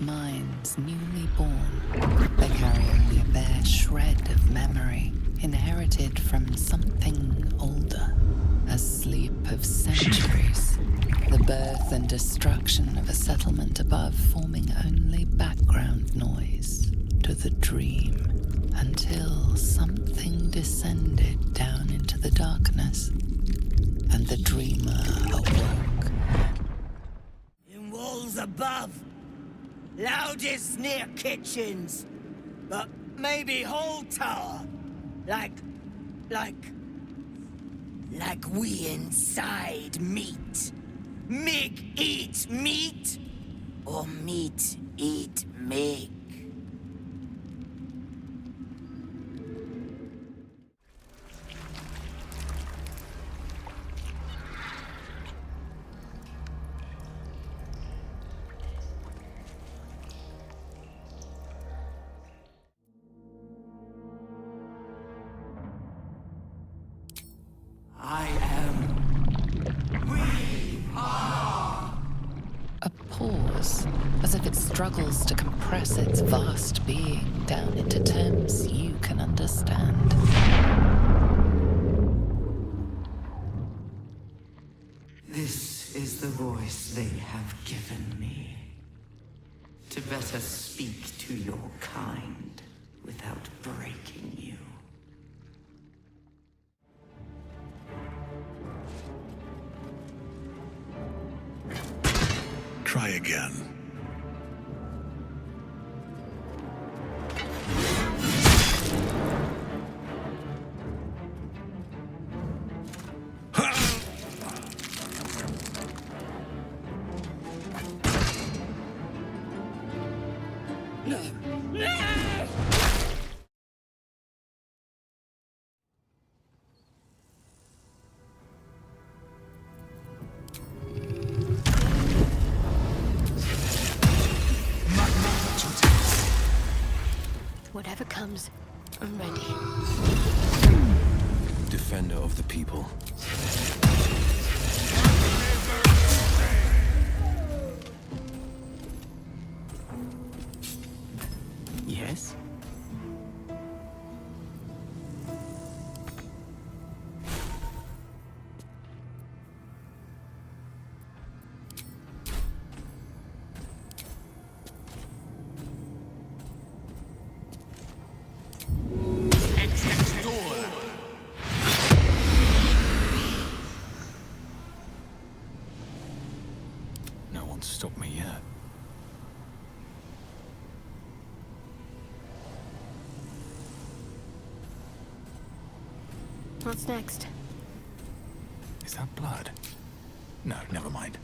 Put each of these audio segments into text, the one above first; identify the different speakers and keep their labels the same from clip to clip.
Speaker 1: minds newly born. They carry only a bare shred of memory, inherited from something older. A sleep of centuries. The birth and destruction of a settlement above forming only background noise to the dream, until something descended down into the darkness, and the dreamer awoke.
Speaker 2: In walls above, loudest near kitchens, but maybe whole tower, like we inside meat. Mig eat meat, or meat eat Mig.
Speaker 3: I am. We are.
Speaker 1: A pause, as if it struggles to compress its vast being down into terms you can understand.
Speaker 3: This is the voice they have given me. To better speak to your kind without breaking you.
Speaker 4: Try again.
Speaker 5: Whatever comes, I'm ready.
Speaker 6: Defender of the people.
Speaker 3: Yes?
Speaker 6: No one's stopped me yet.
Speaker 5: What's next?
Speaker 6: Is that blood? No, never mind.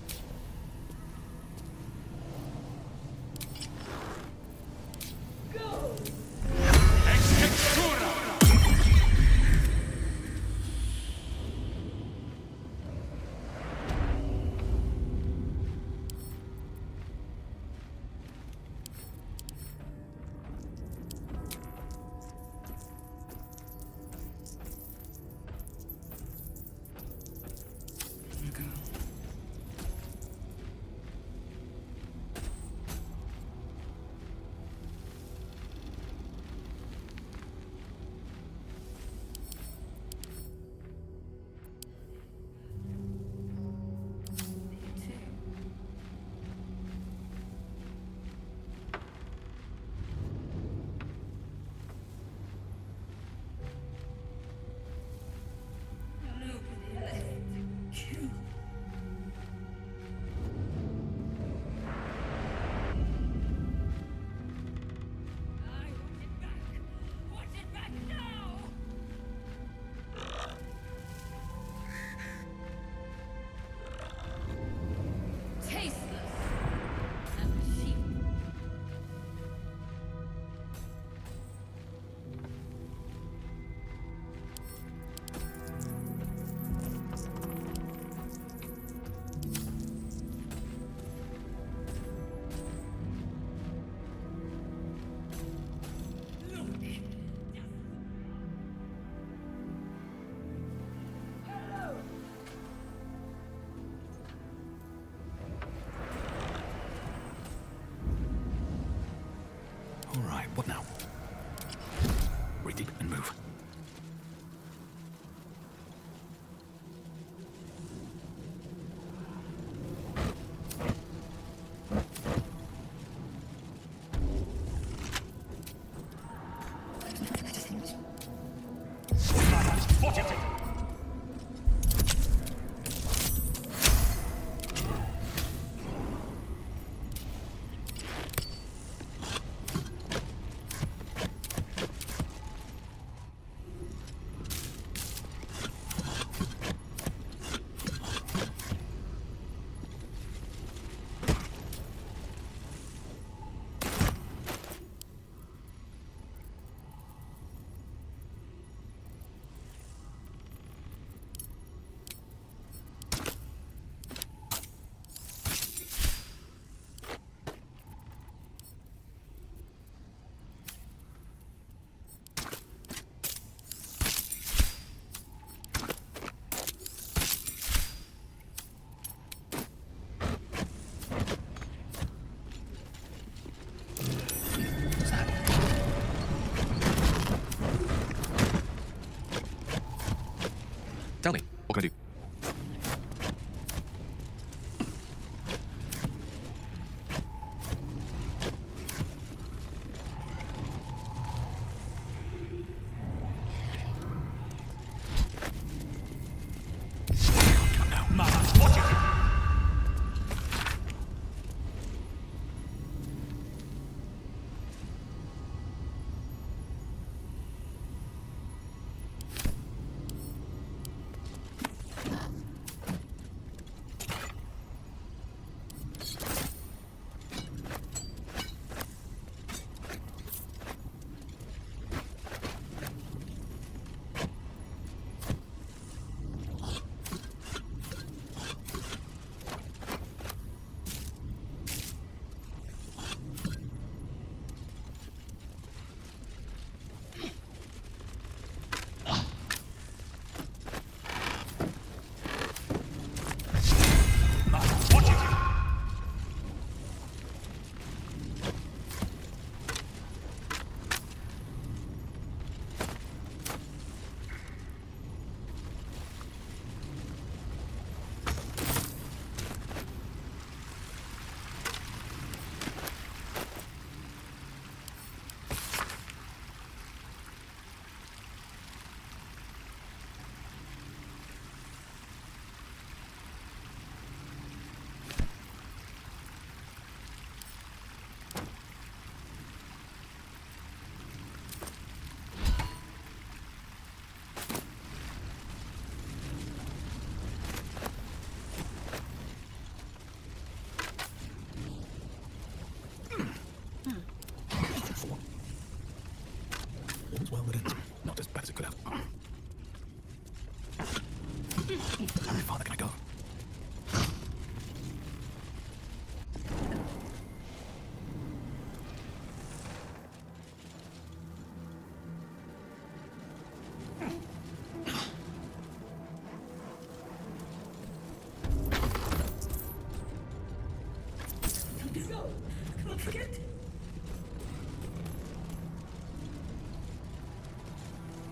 Speaker 6: How far can I go?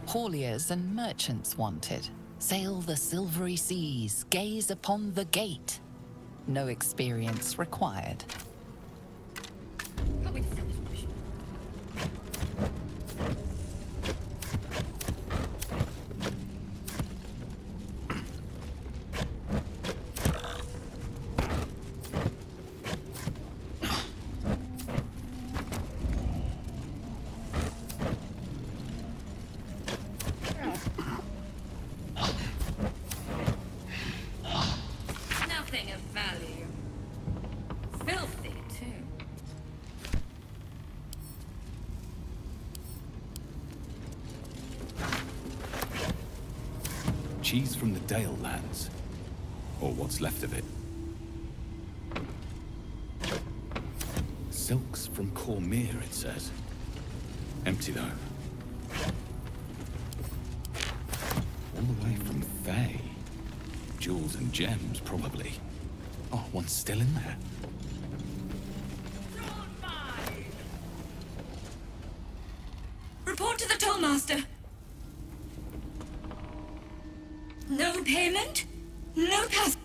Speaker 1: Hauliers and merchants wanted. Sail the silvery seas, gaze upon the gate. No experience required.
Speaker 4: Nothing of value. Filthy, too.
Speaker 6: Cheese from the Dale lands. Or what's left of it. Silks from Cormyr, it says. Empty, though. All the way from Thay. Jewels and gems, probably. Oh, one's still in there.
Speaker 4: Report to the Tollmaster. No payment? No pass.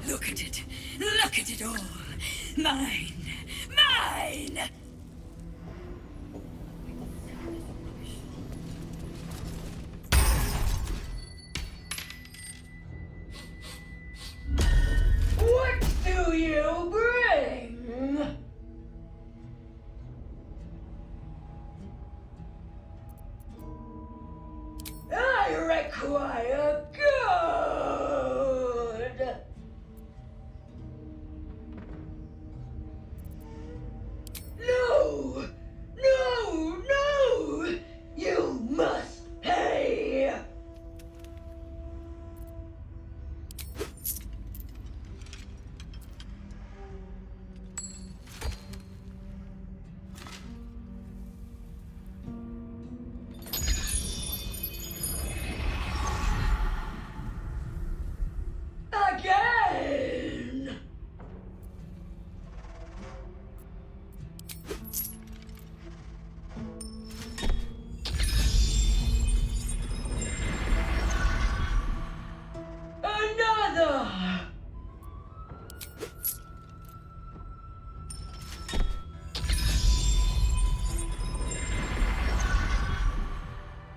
Speaker 4: Look at it. Look at it all. Mine. Mine!
Speaker 2: What do you bring? I require good. No! No! No! You must pay! Again! Another!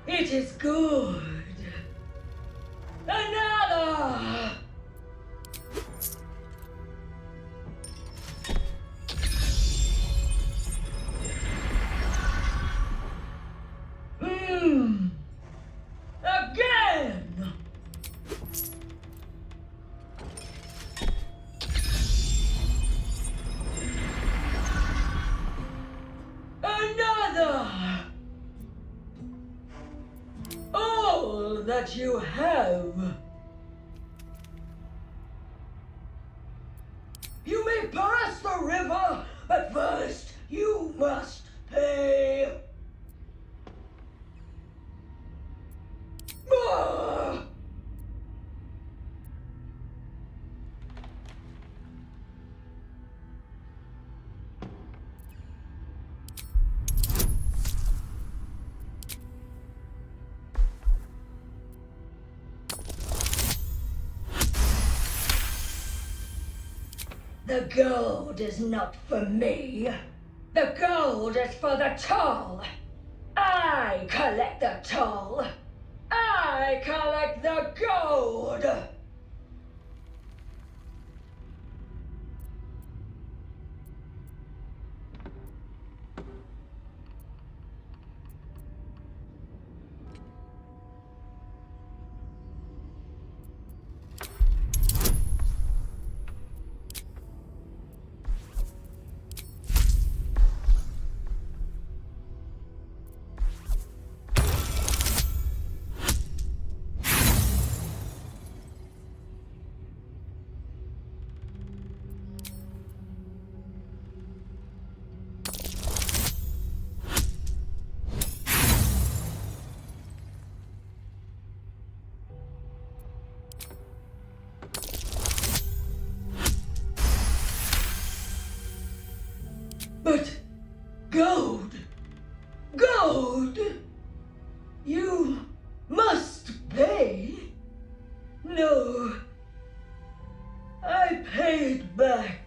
Speaker 2: It is good. Another! Again! Another! All that you have. You may pass the river, but first you must pay. Ah! The gold is not for me. The gold is for the toll. I collect the toll. I collect the gold. But gold! Gold! You must pay. No. I paid back.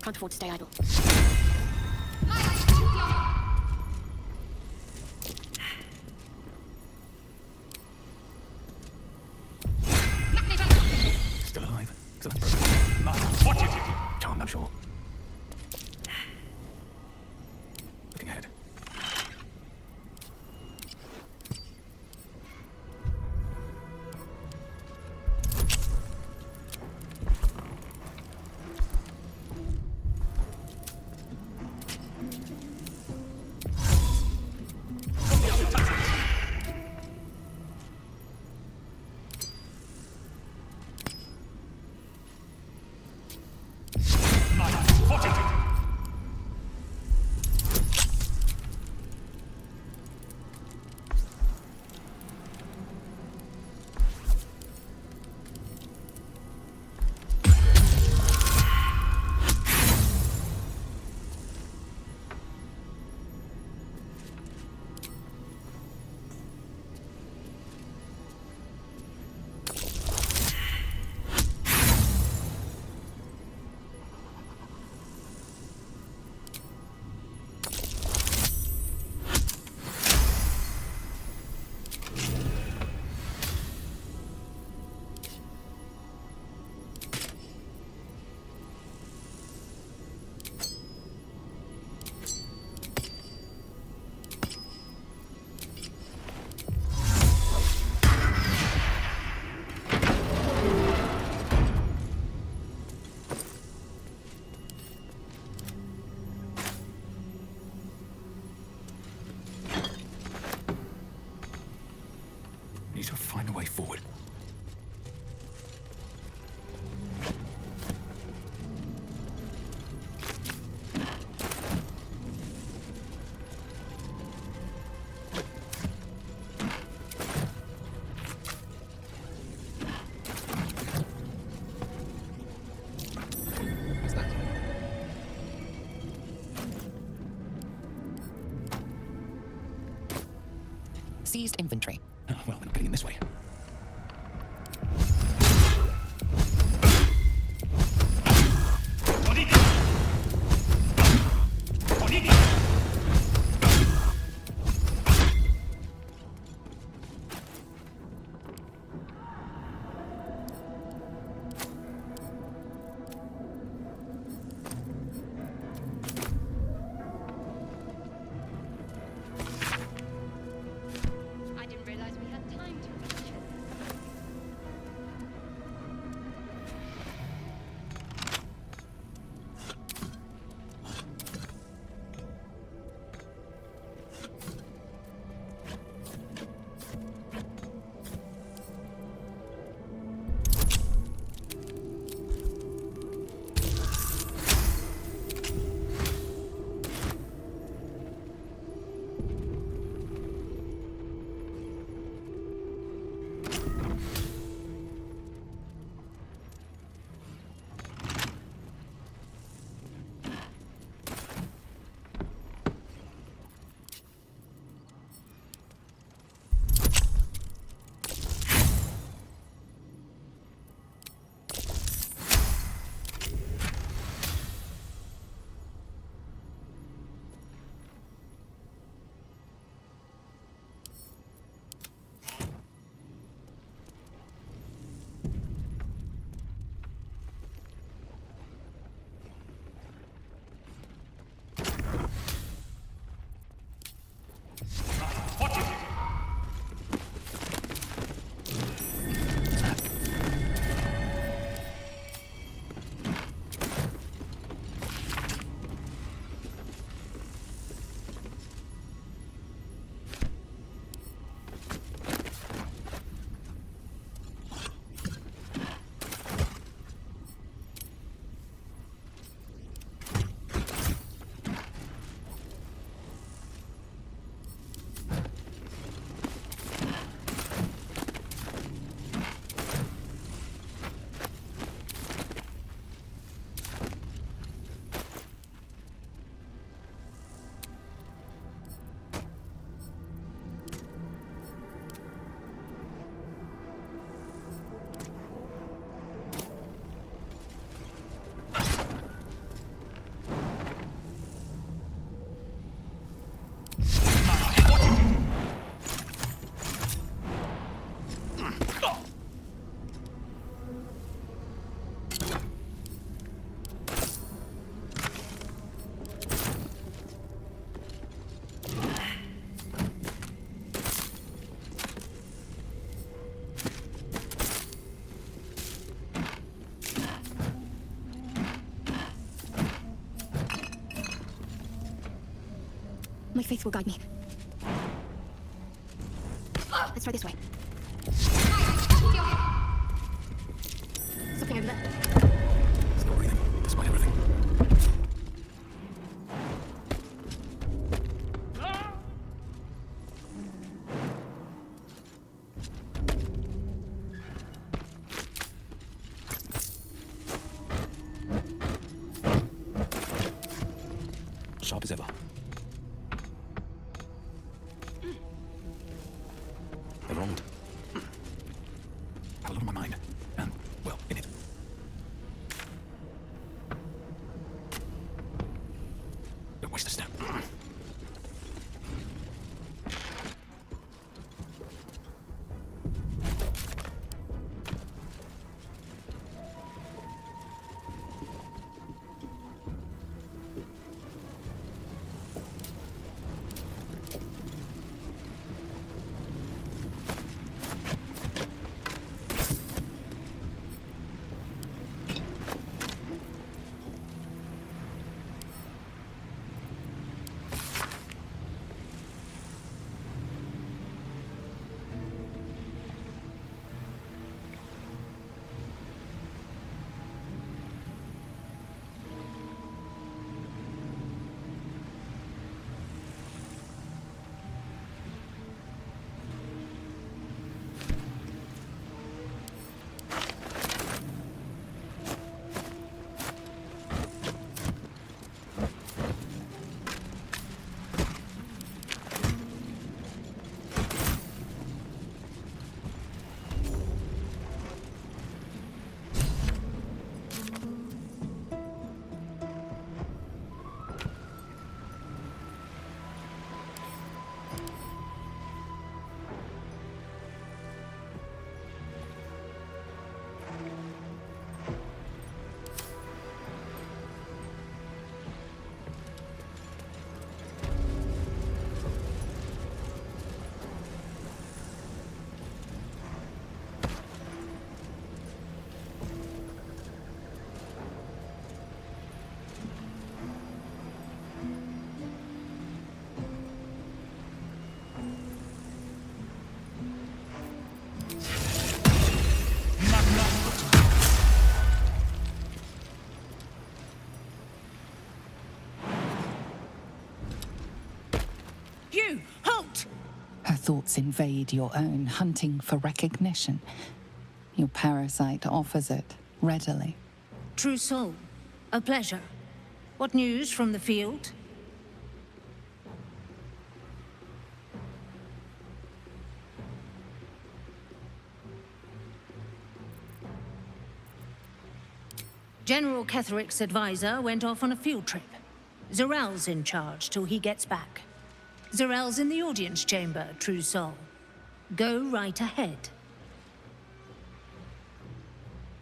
Speaker 5: Can't afford to stay idle.
Speaker 6: Still alive? Still broken. Watch it! Charm, I'm sure. Looking ahead.
Speaker 1: Seized inventory.
Speaker 6: Oh, well, we're not getting in this way.
Speaker 5: I didn't realize we had time to reach it. My faith will guide me. Let's try this way. Something over there.
Speaker 6: Still breathing, despite everything. Sharp as ever. They're wronged. Have a lot on my mind. And, well, in it. Don't waste a step.
Speaker 4: You! Halt!
Speaker 1: Her thoughts invade your own, hunting for recognition. Your parasite offers it readily.
Speaker 4: True soul. A pleasure. What news from the field? General Ketheric's advisor went off on a field trip. Zerel's in charge till he gets back. Zerel's in the audience chamber, true soul. Go right ahead.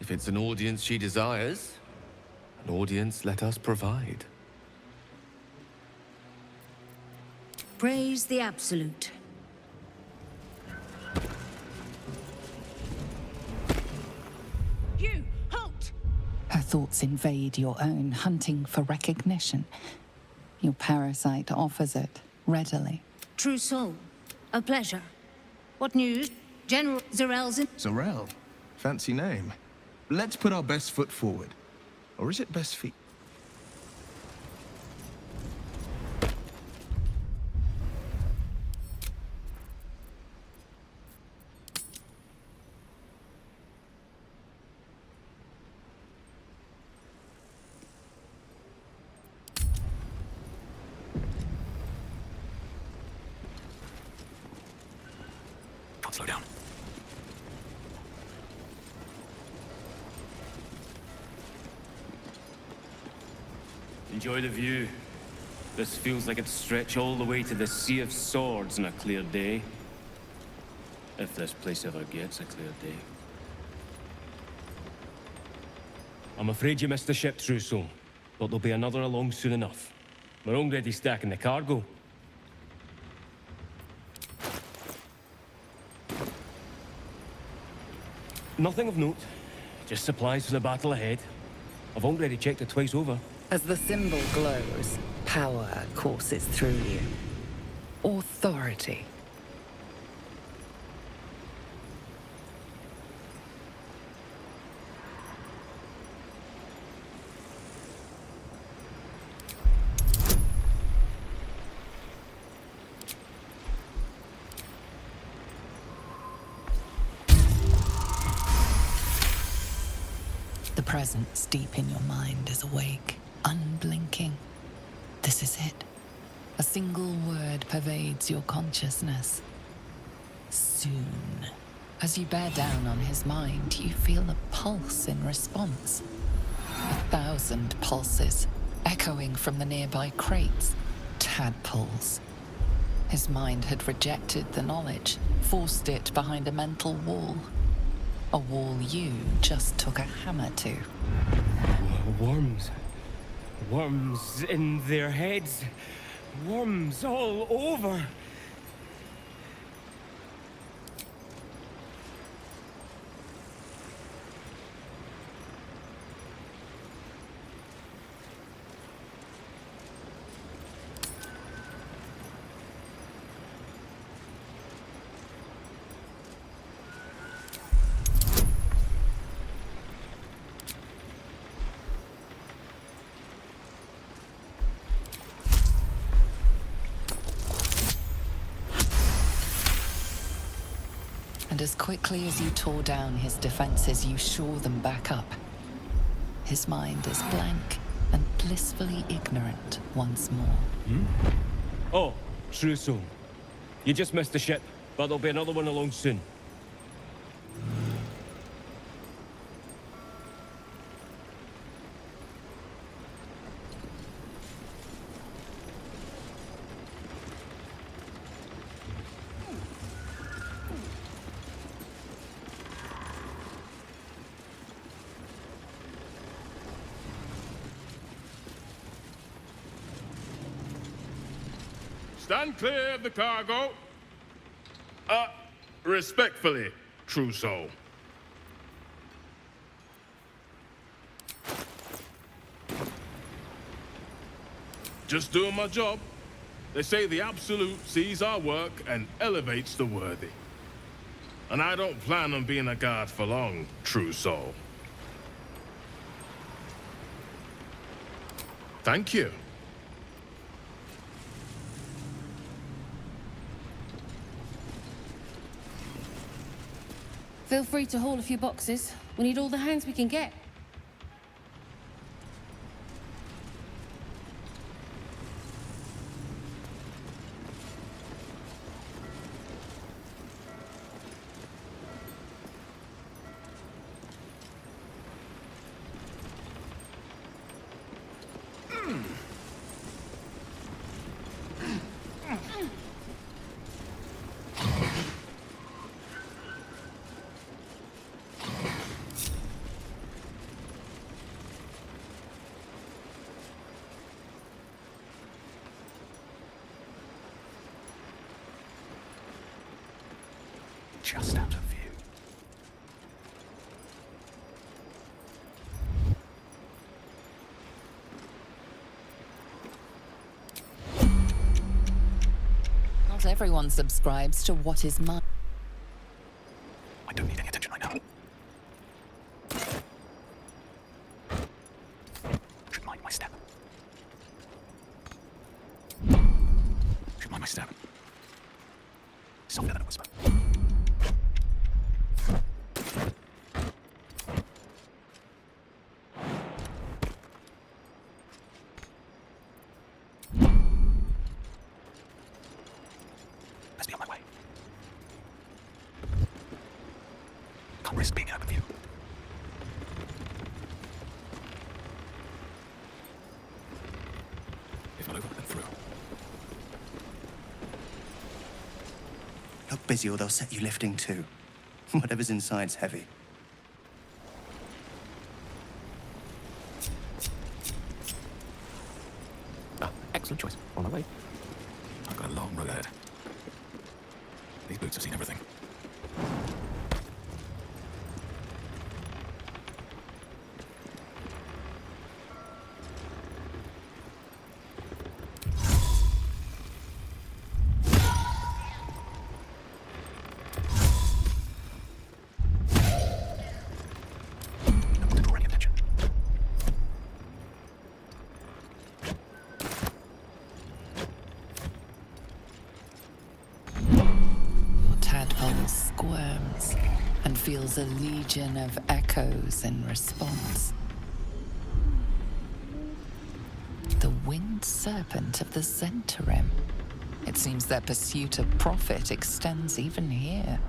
Speaker 7: If it's an audience she desires, an audience let us provide.
Speaker 4: Praise the Absolute. You! Halt!
Speaker 1: Her thoughts invade your own, hunting for recognition. Your parasite offers it readily.
Speaker 4: True soul. A pleasure. What news? General Zerel's in...
Speaker 8: Zerel? Fancy name. Let's put our best foot forward. Or is it best feet?
Speaker 6: Slow down.
Speaker 9: Enjoy the view. This feels like it'd stretch all the way to the Sea of Swords on a clear day. If this place ever gets a clear day. I'm afraid you missed the ship, True Soul, but there'll be another along soon enough. We're already stacking the cargo. Nothing of note. Just supplies for the battle ahead. I've already checked it twice over.
Speaker 1: As the symbol glows, power courses through you. Authority. The presence deep in your mind is awake, unblinking. This is it. A single word pervades your consciousness. Soon. As you bear down on his mind, you feel a pulse in response. 1,000 pulses, echoing from the nearby crates. Tadpoles. His mind had rejected the knowledge, forced it behind a mental wall. A wall you just took a hammer to.
Speaker 9: Worms. Worms in their heads. Worms all over.
Speaker 1: And as quickly as you tore down his defenses, you shore them back up. His mind is blank and blissfully ignorant once more.
Speaker 9: Oh, True Soul. You just missed the ship, but there'll be another one along soon.
Speaker 10: Stand clear of the cargo. Respectfully, True Soul. Just doing my job. They say the Absolute sees our work and elevates the worthy. And I don't plan on being a guard for long, True Soul. Thank you.
Speaker 11: Feel free to haul a few boxes. We need all the hands we can get.
Speaker 6: Just out of view.
Speaker 1: Not everyone subscribes to what is mine.
Speaker 6: I don't need any attention right now. Should mind my step. Should mind my step. Softer than a whisper. Let's be on my way. Can't risk being in open view. If not over, then through.
Speaker 12: Look busy or they'll set you lifting too. Whatever's inside's heavy.
Speaker 6: Ah, excellent choice. On my way. I've got a long road ahead. These boots have seen everything. Don't want to draw any attention.
Speaker 1: Your tadpole squirms and feels a legion of echoes in response. The winged serpent of the Zhentarim. It seems their pursuit of profit extends even here.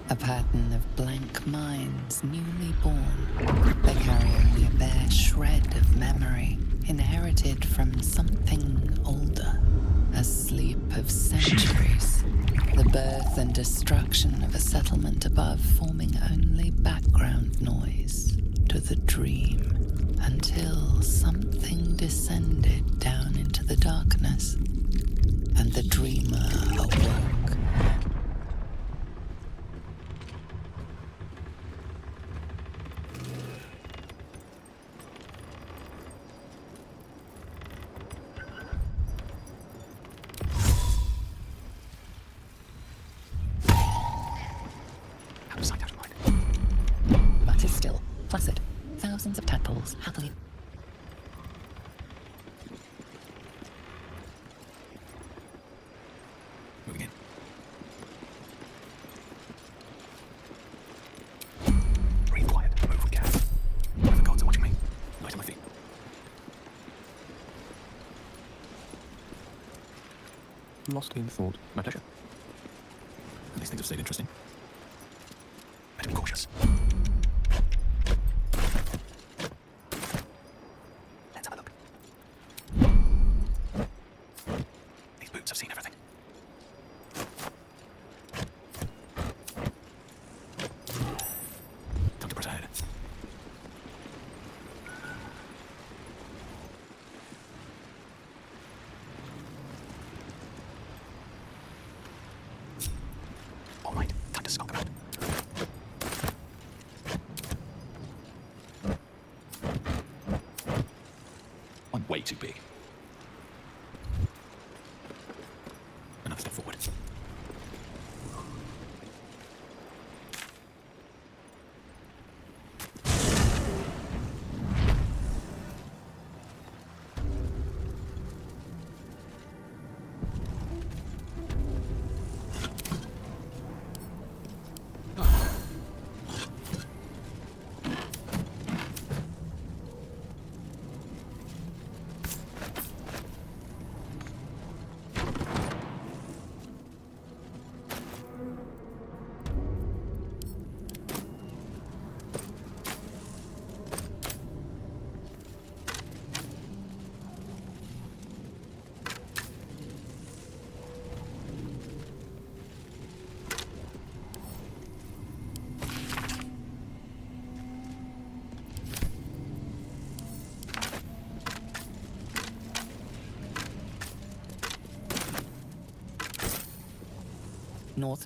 Speaker 1: A pattern of blank minds newly born. They carry only a bare shred of memory, inherited from something older. A sleep of centuries. The birth and destruction of a settlement above forming only background noise to the dream. Until something descended down into the darkness, and the dreamer awoke.
Speaker 6: Out of sight, out of mind.
Speaker 1: But is still placid. Thousands of tadpoles happily.
Speaker 6: Moving in. Breathe quiet. Move with care. The gods are watching me. Light on my feet. Lost in thought. My pleasure. And these things have stayed interesting. Better be cautious. Let's have a look. These boots have seen everything. Time to press ahead. All right, time to skulk about. way too big. Another step forward.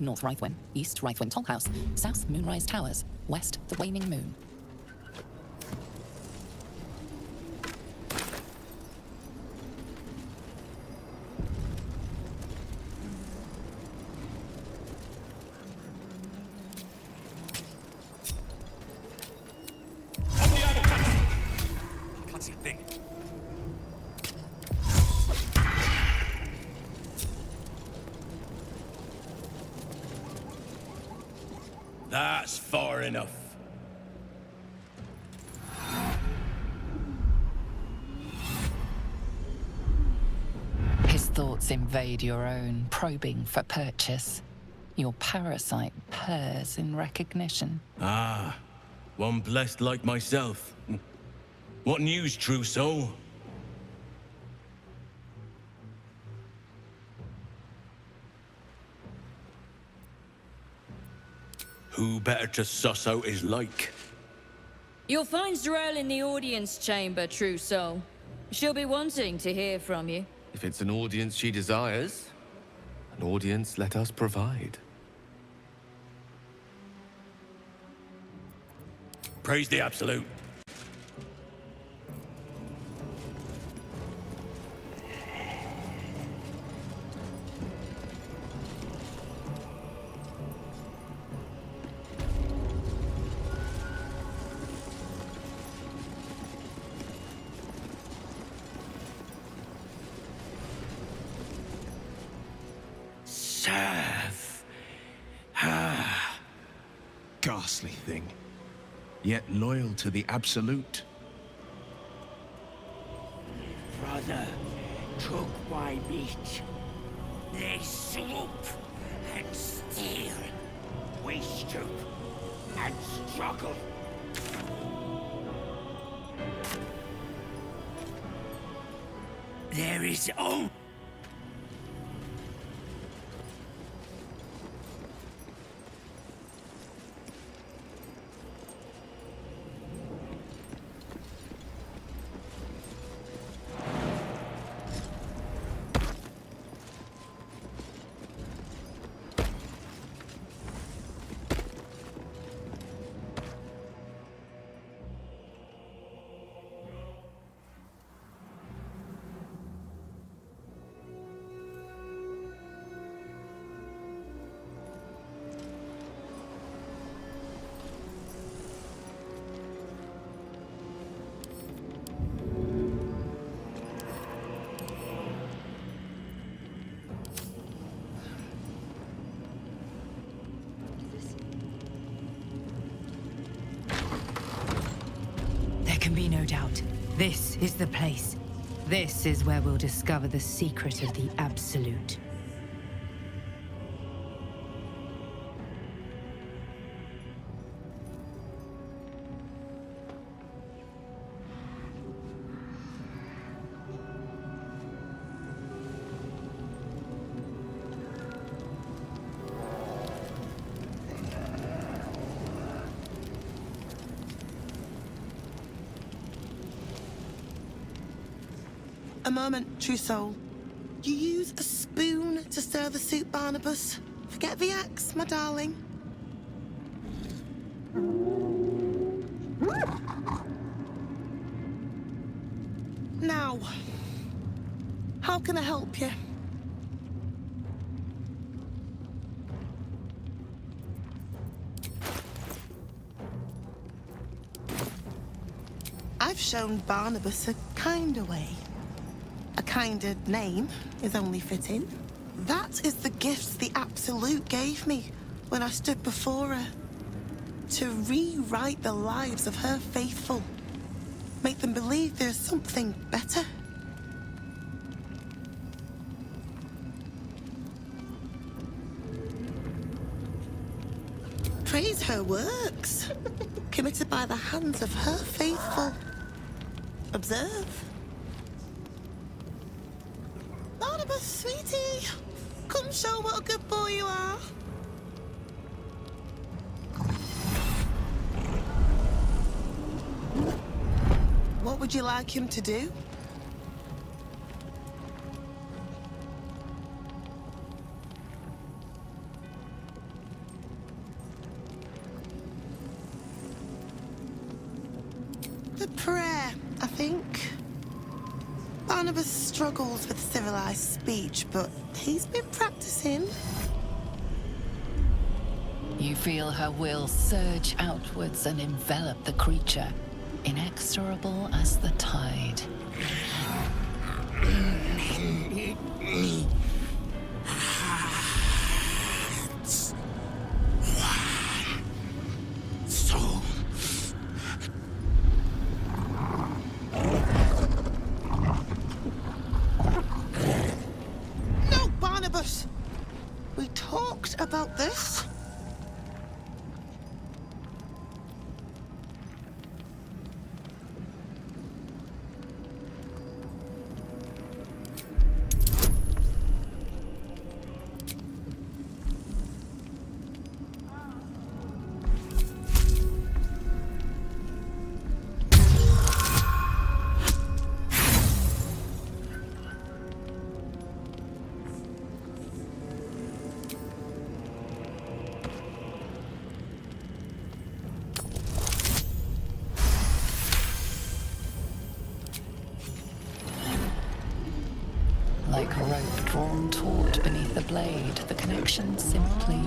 Speaker 1: North Rythwen, East Rythwen Tollhouse, South Moonrise Towers, West the Waning Moon.
Speaker 6: Can't see a thing.
Speaker 9: That's far enough.
Speaker 1: His thoughts invade your own, probing for purchase. Your parasite purrs in recognition.
Speaker 9: Ah, one blessed like myself. What news, true soul? Who better to suss out his like?
Speaker 13: You'll find Z'rell in the audience chamber, true soul. She'll be wanting to hear from you.
Speaker 7: If it's an audience she desires, an audience let us provide.
Speaker 9: Praise the Absolute.
Speaker 8: Serve. Ghastly thing, yet loyal to the Absolute.
Speaker 14: Brother, took my meat. They sloop and steal. We stoop and struggle. There is only
Speaker 15: can be no doubt. This is the place. This is where we'll discover the secret of the Absolute.
Speaker 16: A moment, true soul. You use a spoon to stir the soup, Barnabas. Forget the axe, my darling. Now, how can I help you? I've shown Barnabas a kinder way. A kinder name is only fitting. That is the gift the Absolute gave me when I stood before her. To rewrite the lives of her faithful. Make them believe there's something better. Praise her works. Committed by the hands of her faithful. Observe. Barnabas, sweetie. Come show what a good boy you are. What would you like him to do? The prayer, I think. Barnabas struggles with civilized speech, but he's been practicing.
Speaker 1: You feel her will surge outwards and envelop the creature, inexorable as the tide.
Speaker 16: No, Barnabas! We talked about this.
Speaker 1: Like rope drawn taut beneath the blade, the connection simply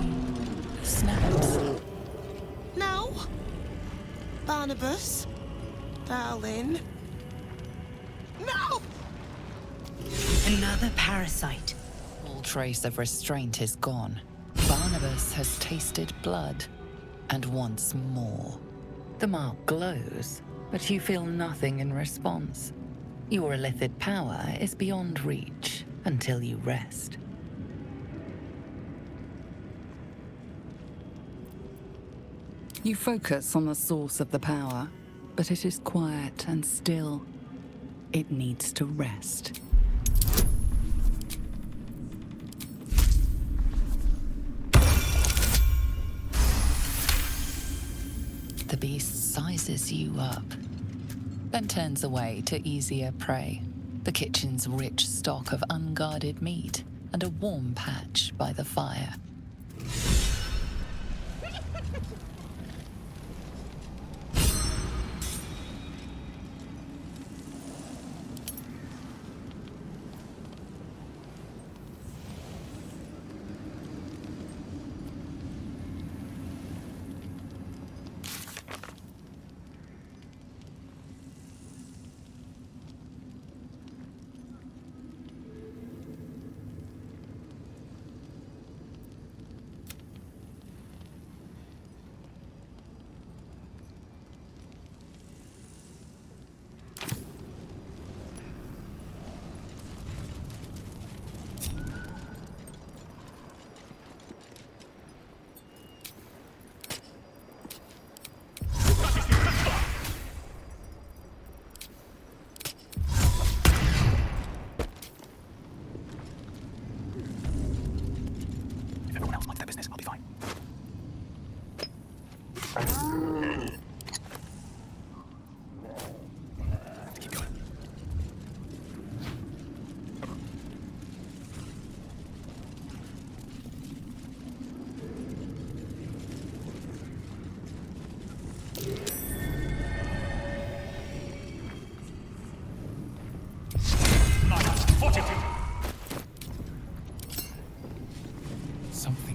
Speaker 1: snaps.
Speaker 16: No. Barnabas, darling. No!
Speaker 15: Another parasite.
Speaker 1: All trace of restraint is gone. Barnabas has tasted blood, and wants more. The mark glows, but you feel nothing in response. Your illithid power is beyond reach until you rest. You focus on the source of the power, but it is quiet and still. It needs to rest. The beast sizes you up, then turns away to easier prey. The kitchen's rich stock of unguarded meat and a warm patch by the fire.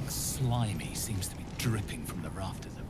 Speaker 6: slimy seems to be dripping from the rafters above.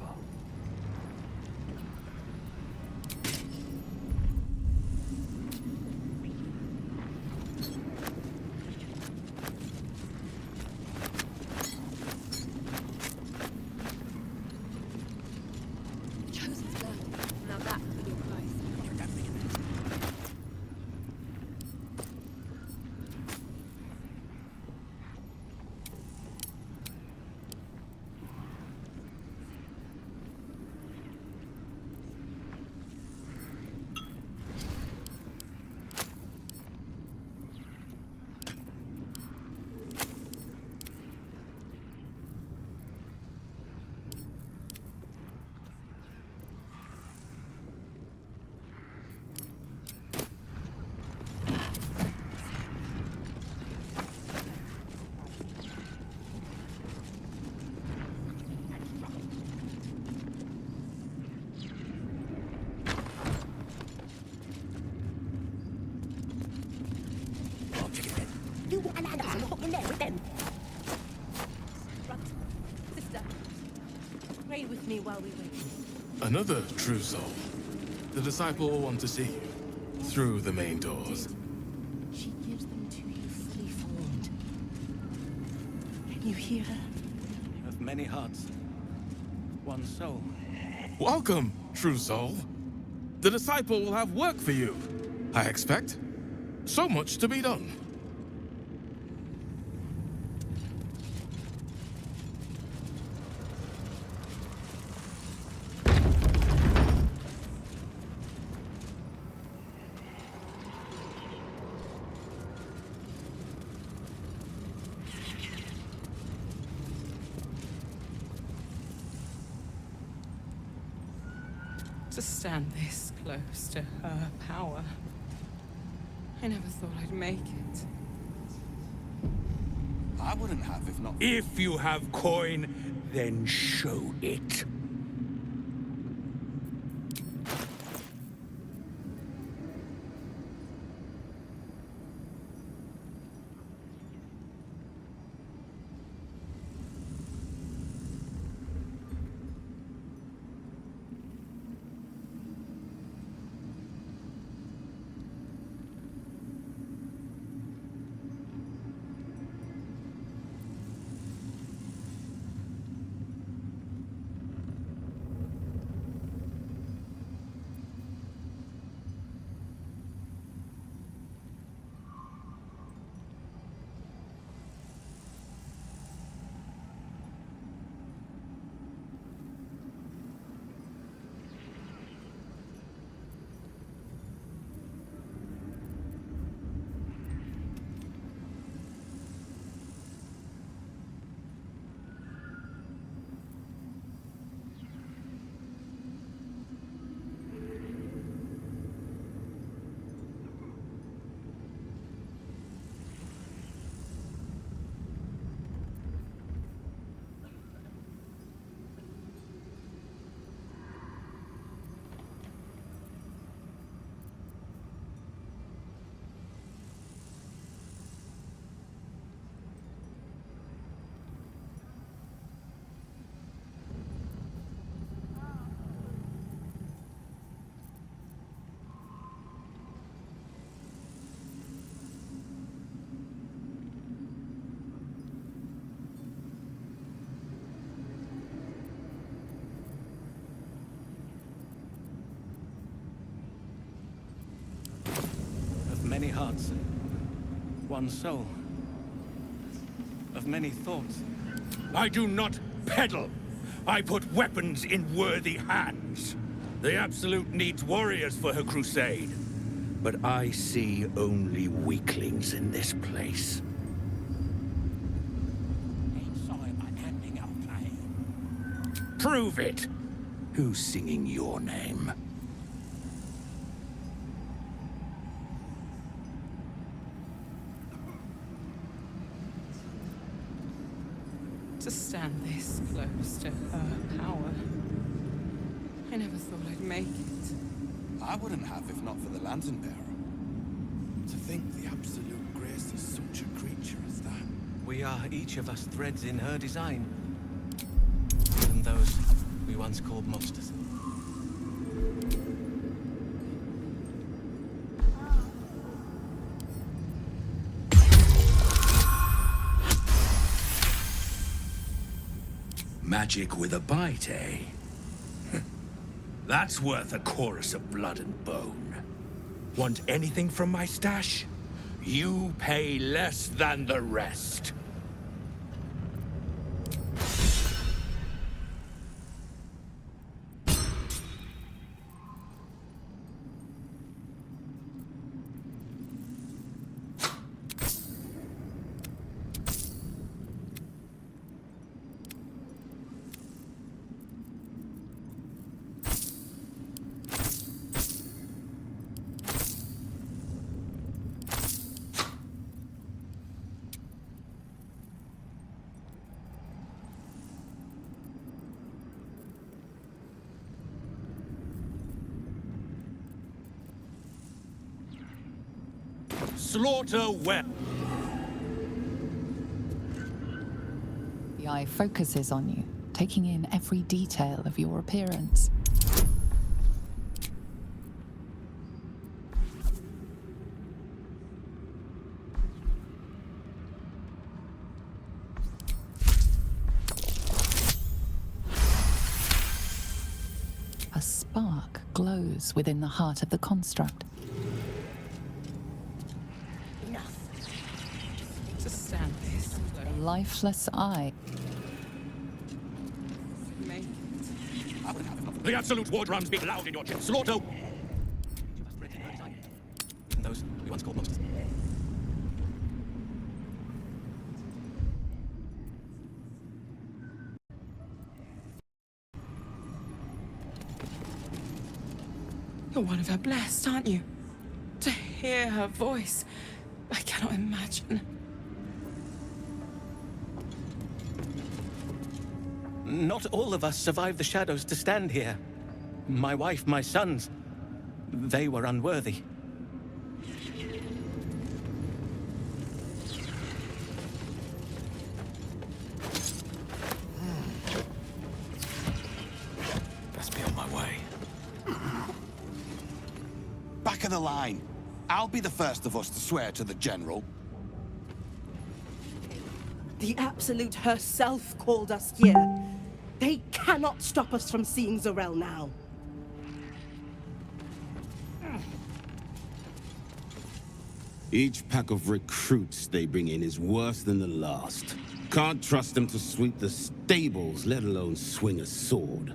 Speaker 17: In there with them. Brother, sister, pray with me while we wait.
Speaker 10: Another true soul. The disciple will want to see you through the main doors.
Speaker 17: She gives them to you fully formed. Can you hear her?
Speaker 14: Of many hearts, one soul.
Speaker 10: Welcome, true soul. The disciple will have work for you, I expect. So much to be done.
Speaker 18: To stand this close to her power. I never thought I'd make it.
Speaker 14: I wouldn't have if not.
Speaker 19: If you have coin, then show it.
Speaker 14: Many hearts, one soul. Of many thoughts.
Speaker 19: I do not peddle. I put weapons in worthy hands. The Absolute needs warriors for her crusade. But I see only weaklings in this place.
Speaker 14: Ain't sorry about handing out playing.
Speaker 19: Prove it! Who's singing your name?
Speaker 18: To stand this close to her power. I never thought I'd make it.
Speaker 14: I wouldn't have if not for the Lantern Bearer.
Speaker 8: To think the Absolute graced such a creature as that.
Speaker 12: We are each of us threads in her design. Even those we once called monsters.
Speaker 19: Magic with a bite, eh? That's worth a chorus of blood and bone. Want anything from my stash? You pay less than the rest. Slaughter well.
Speaker 1: The eye focuses on you, taking in every detail of your appearance. A spark glows within the heart of the construct.
Speaker 18: Stand this.
Speaker 1: A lifeless eye.
Speaker 19: The absolute war drums beat loud in your chest. Slaughter.
Speaker 12: Those we once called monsters.
Speaker 18: You're one of her blessed, aren't you? To hear her voice, I cannot imagine.
Speaker 12: Not all of us survived the shadows to stand here. My wife, my sons, they were unworthy.
Speaker 19: Best be on my way.
Speaker 14: Back of the line. I'll be the first of us to swear to the General.
Speaker 17: The Absolute herself called us here. They cannot stop us from seeing Z'rell now.
Speaker 20: Each pack of recruits they bring in is worse than the last. Can't trust them to sweep the stables, let alone swing a sword.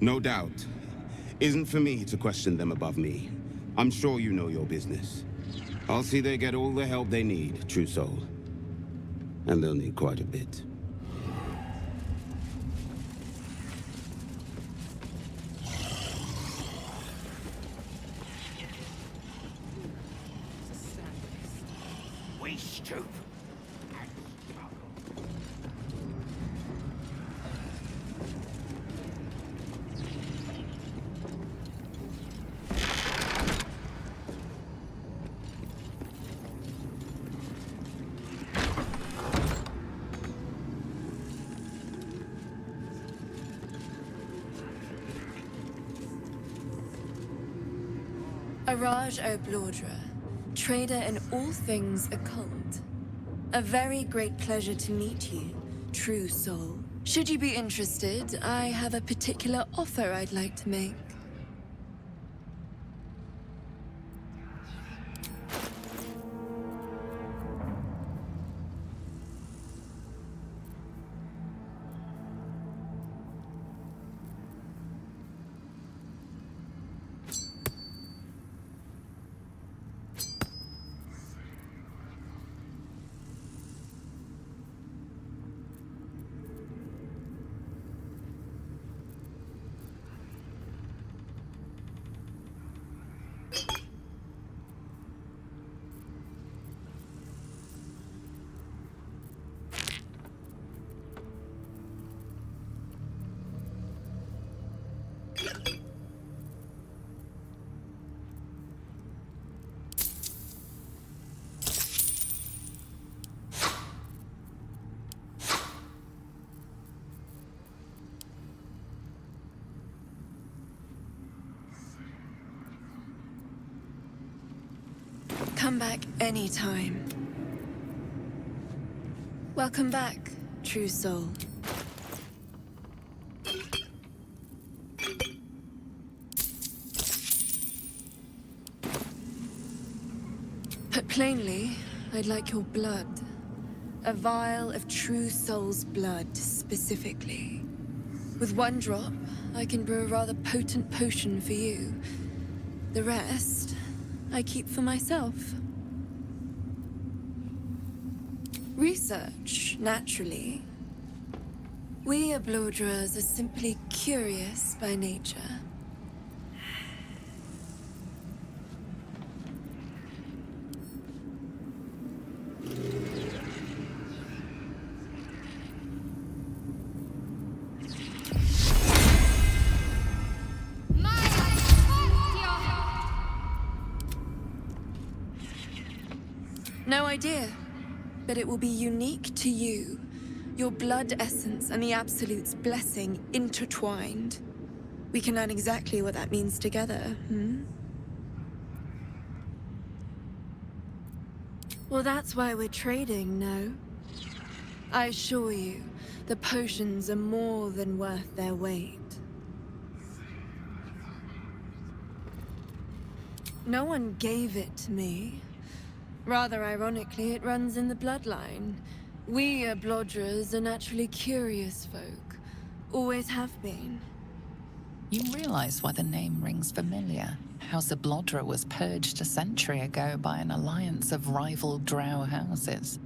Speaker 20: No doubt. Isn't for me to question them above me. I'm sure you know your business. I'll see they get all the help they need, true soul. And they'll need quite a bit.
Speaker 19: We stoop.
Speaker 21: Araj Oblodra, trader in all things occult. A very great pleasure to meet you, true soul. Should you be interested, I have a particular offer I'd like to make. Come back anytime. Welcome back, true soul. Put plainly, I'd like your blood. A vial of true soul's blood, specifically. With one drop, I can brew a rather potent potion for you. The rest, I keep for myself. Research, naturally. We Oblodras are simply curious by nature. No idea, but it will be unique to you. Your blood essence and the Absolute's blessing intertwined. We can learn exactly what that means together, Well, that's why we're trading, no? I assure you, the potions are more than worth their weight. No one gave it to me. Rather ironically, it runs in the bloodline. We Oblodras are naturally curious folk. Always have been.
Speaker 1: You realize why the name rings familiar? House Oblodra was purged a century ago by an alliance of rival drow houses.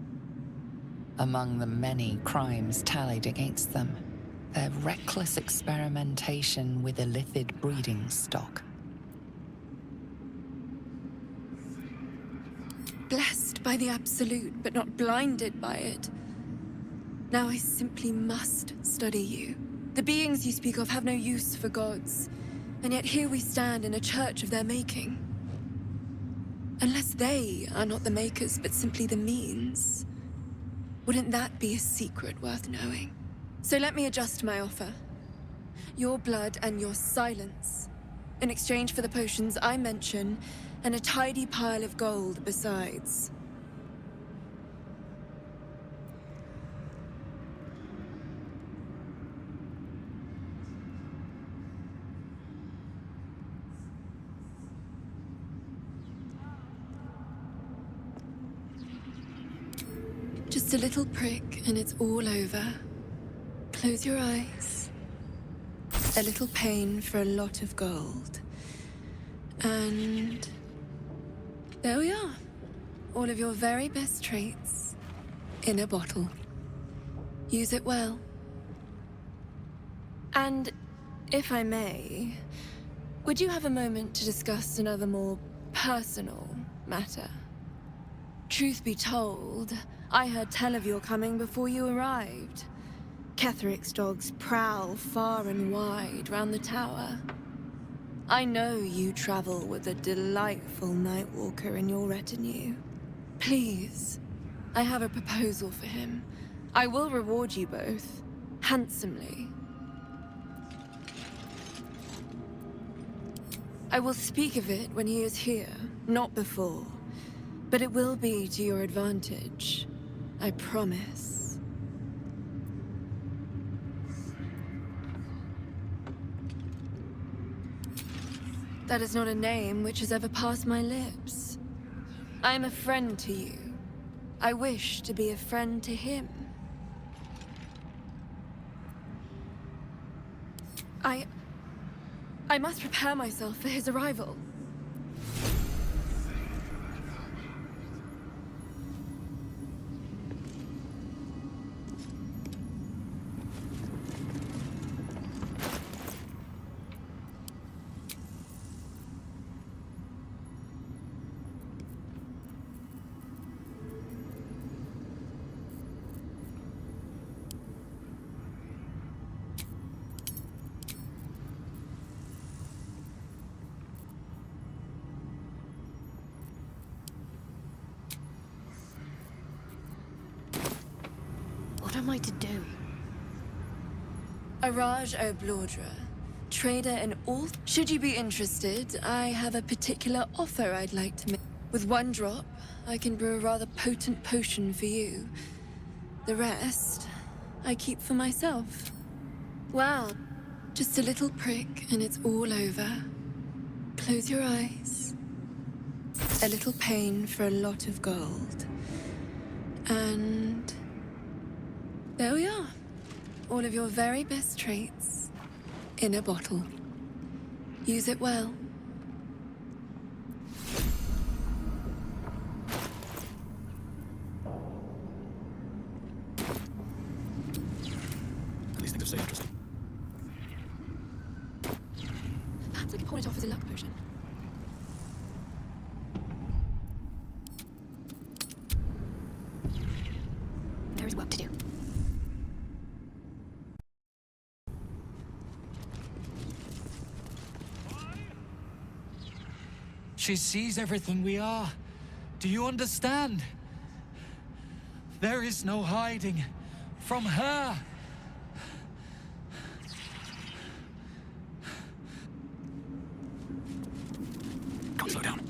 Speaker 1: Among the many crimes tallied against them, their reckless experimentation with illithid breeding stock.
Speaker 21: Blessed by the Absolute, but not blinded by it. Now I simply must study you. The beings you speak of have no use for gods, and yet here we stand in a church of their making. Unless they are not the makers, but simply the means, wouldn't that be a secret worth knowing? So let me adjust my offer. Your blood and your silence, in exchange for the potions I mention, and a tidy pile of gold besides. Just a little prick and it's all over. Close your eyes. A little pain for a lot of gold. And there we are. All of your very best traits in a bottle. Use it well. And if I may, would you have a moment to discuss another more personal matter? Truth be told, I heard tell of your coming before you arrived. Ketheric's dogs prowl far and wide round the tower. I know you travel with a delightful Nightwalker in your retinue. Please, I have a proposal for him. I will reward you both, handsomely. I will speak of it when he is here, not before. But it will be to your advantage, I promise. That is not a name which has ever passed my lips. I am a friend to you. I wish to be a friend to him. I must prepare myself for his arrival.
Speaker 17: What am I to do?
Speaker 21: Araj Oblodra, trader in all... Should you be interested, I have a particular offer I'd like to make. With one drop, I can brew a rather potent potion for you. The rest, I keep for myself. Well, just a little prick and it's all over. Close your eyes. A little pain for a lot of gold. And there we are. All of your very best traits in a bottle. Use it well.
Speaker 6: These things are so interesting.
Speaker 5: Perhaps I could pawn it off as a luck potion. There is work to do.
Speaker 3: She sees everything we are. Do you understand? There is no hiding from her.
Speaker 6: Can't slow down.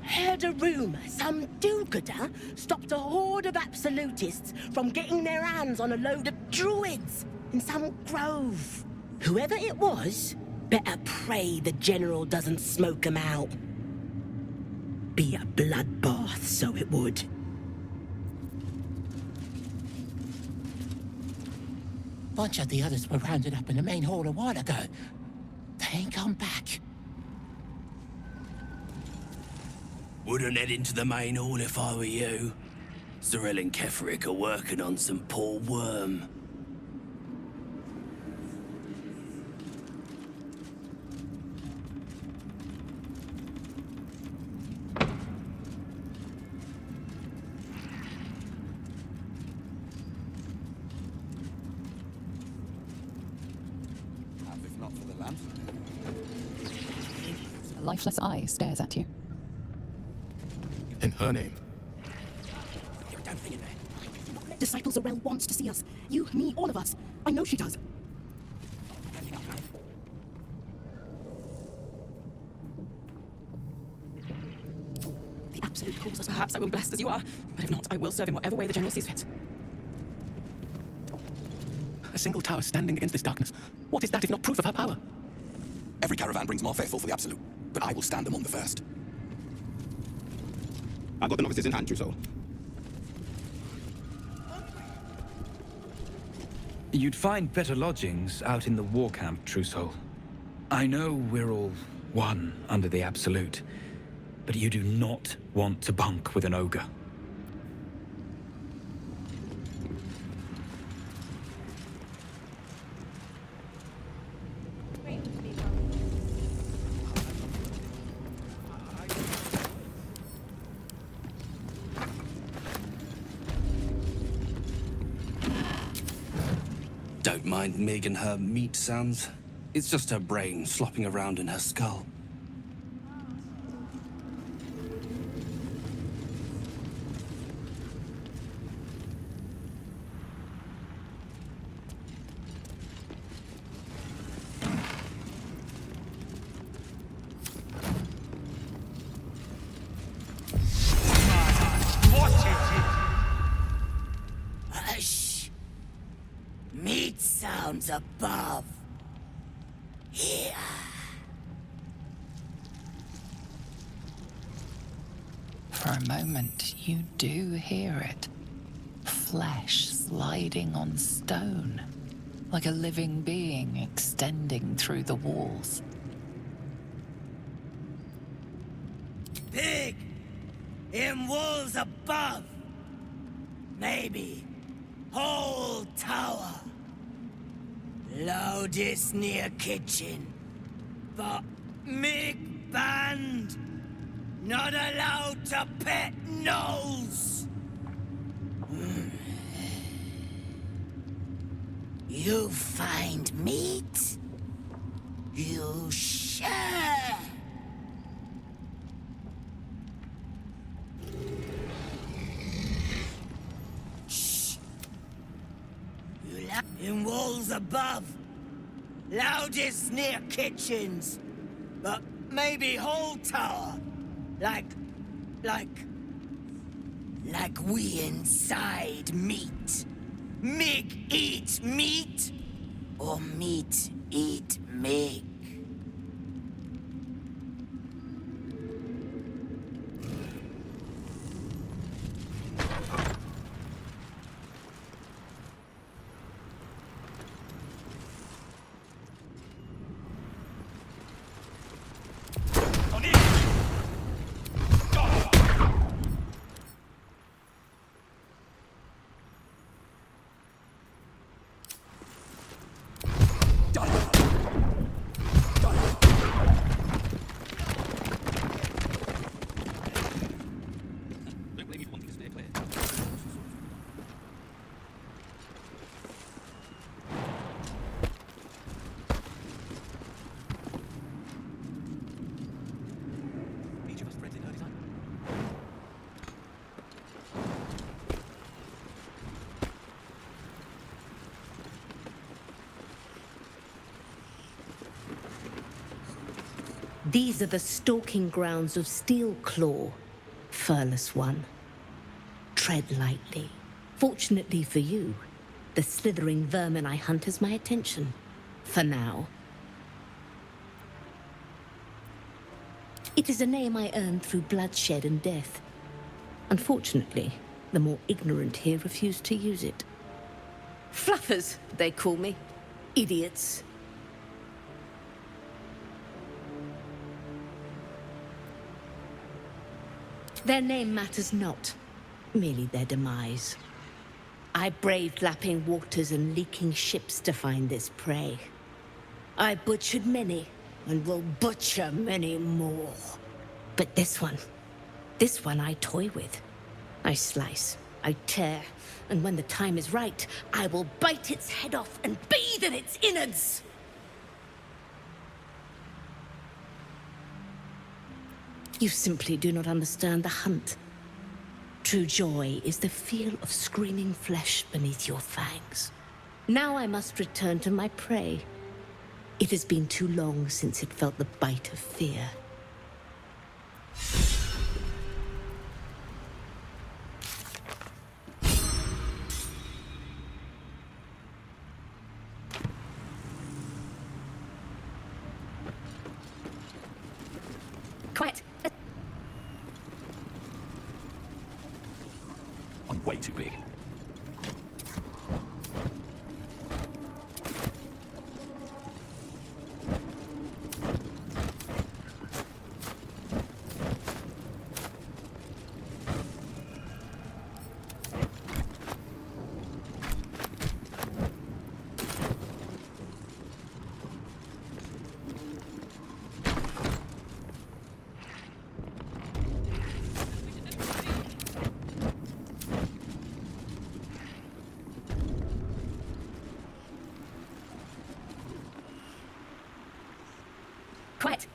Speaker 22: Heard a rumour some do-gooder stopped a horde of absolutists from getting their hands on a load of druids in some grove. Whoever it was, better pray the general doesn't smoke 'em out. Be a bloodbath, so it would.
Speaker 23: Bunch of the others were rounded up in the main hall a while ago. They ain't come back.
Speaker 24: Wouldn't head into the main hall if I were you. Sorel and Ketheric are working on some poor worm.
Speaker 14: If not for the lamp.
Speaker 1: A lifeless eye stares at you.
Speaker 8: In her name.
Speaker 22: Disciple Zorel wants to see us. You, me, all of us. I know she does.
Speaker 18: The Absolute calls us. Perhaps I will be blessed as you are, but if not, I will serve in whatever way the General sees fit.
Speaker 12: A single tower standing against this darkness. What is that if not proof of her power?
Speaker 14: Every caravan brings more faithful for the Absolute, but I will stand among the first.
Speaker 20: I've got the novices in hand, true soul.
Speaker 25: You'd find better lodgings out in the war camp, true soul. I know we're all one under the Absolute, but you do not want to bunk with an ogre.
Speaker 24: Don't mind Mig and her meat sounds. It's just her brain slopping around in her skull.
Speaker 22: Hush! Meat sounds above. Here.
Speaker 1: For a moment, you do hear it. Flesh sliding on stone, like a living being extending through the walls.
Speaker 22: Big! In walls above! Maybe whole tower.
Speaker 24: Loudest near kitchen. But Mig banned. Not allowed to pet Gnolls. You find meat? You share. Shh. In walls above. Loudest near kitchens. But maybe whole tower. Like we inside meat. Mig eat meat, or meat eat Mig.
Speaker 22: These are the stalking grounds of Steelclaw, furless one. Tread lightly. Fortunately for you, the slithering vermin I hunt has my attention. For now. It is a name I earned through bloodshed and death. Unfortunately, the more ignorant here refuse to use it. Fluffers, they call me. Idiots. Their name matters not, merely their demise. I braved lapping waters and leaking ships to find this prey. I butchered many, and will butcher many more. But this one I toy with. I slice, I tear, and when the time is right, I will bite its head off and bathe in its innards! You simply do not understand the hunt. True joy is the feel of screaming flesh beneath your fangs. Now I must return to my prey. It has been too long since it felt the bite of fear. Quiet.
Speaker 6: I'm way too big.
Speaker 22: Quiet.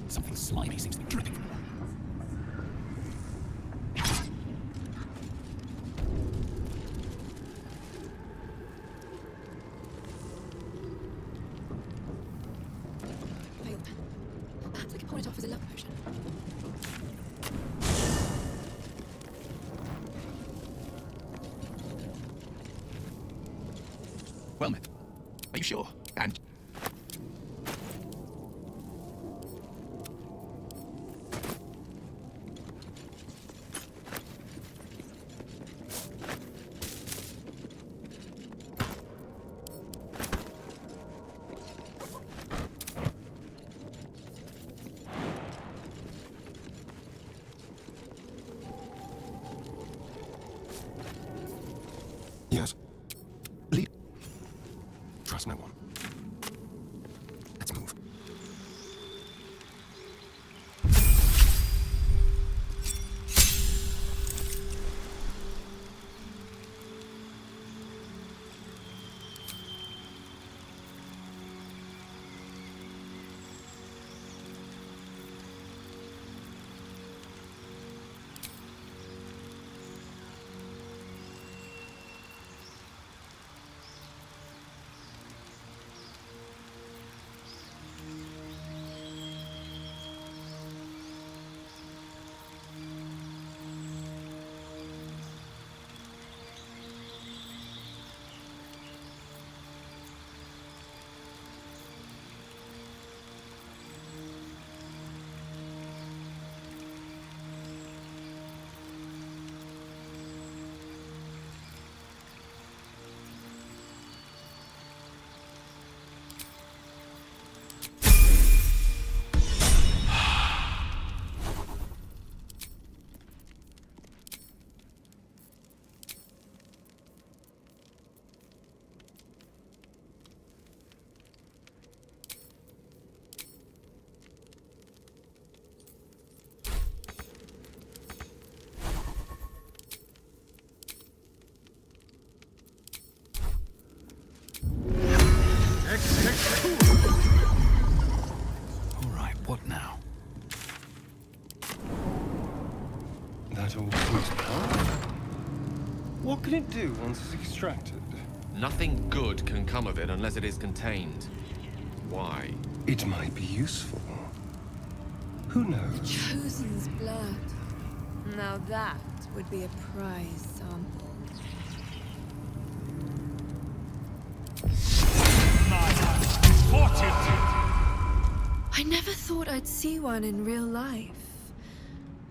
Speaker 6: Something slimy seems to be dripping from them.
Speaker 5: Failed. Perhaps we can pawn it off as a luck potion.
Speaker 8: Well met. Are you sure? And...
Speaker 2: trust no one. Let's move.
Speaker 25: Alright, what now?
Speaker 4: That all seems powerful. What can it do once it's extracted?
Speaker 7: Nothing good can come of it unless it is contained. Why?
Speaker 4: It might be useful. Who knows?
Speaker 21: Chosen's blood. Now that would be a prize sample. I never thought I'd see one in real life.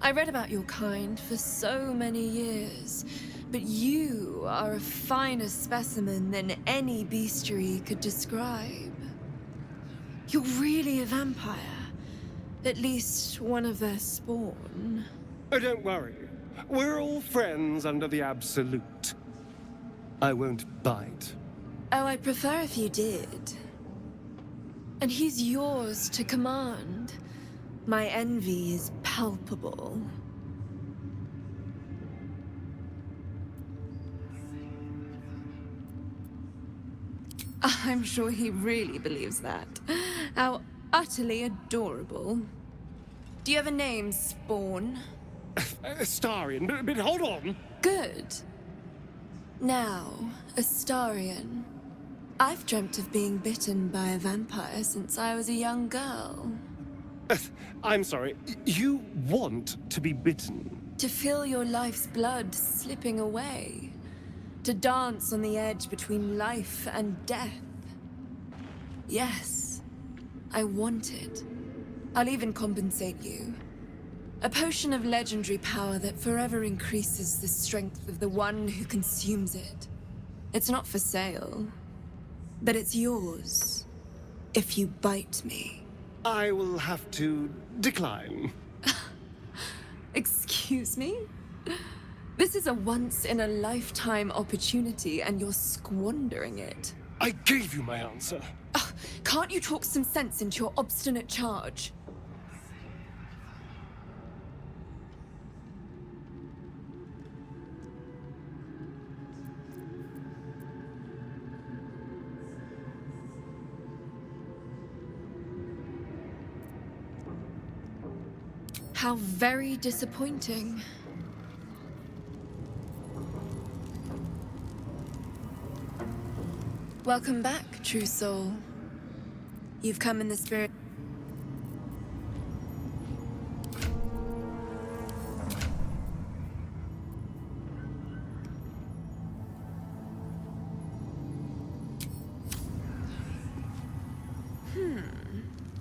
Speaker 21: I read about your kind for so many years, but you are a finer specimen than any bestiary could describe. You're really a vampire. At least one of their spawn.
Speaker 4: Oh, don't worry. We're all friends under the Absolute. I won't bite.
Speaker 21: Oh, I'd prefer if you did. And he's yours to command. My envy is palpable. I'm sure he really believes that. How utterly adorable. Do you have a name, Spawn?
Speaker 4: Astarion, but hold on.
Speaker 21: Good. Now, Astarion. I've dreamt of being bitten by a vampire since I was a young girl.
Speaker 4: I'm sorry, you want to be bitten?
Speaker 21: To feel your life's blood slipping away. To dance on the edge between life and death. Yes, I want it. I'll even compensate you. A potion of legendary power that forever increases the strength of the one who consumes it. It's not for sale, but it's yours if you bite me.
Speaker 4: I will have to decline.
Speaker 21: Excuse me? This is a once-in-a-lifetime opportunity, and you're squandering it.
Speaker 4: I gave you my answer.
Speaker 21: Can't you talk some sense into your obstinate charge? How very disappointing. Welcome back, true soul. You've come in the spirit.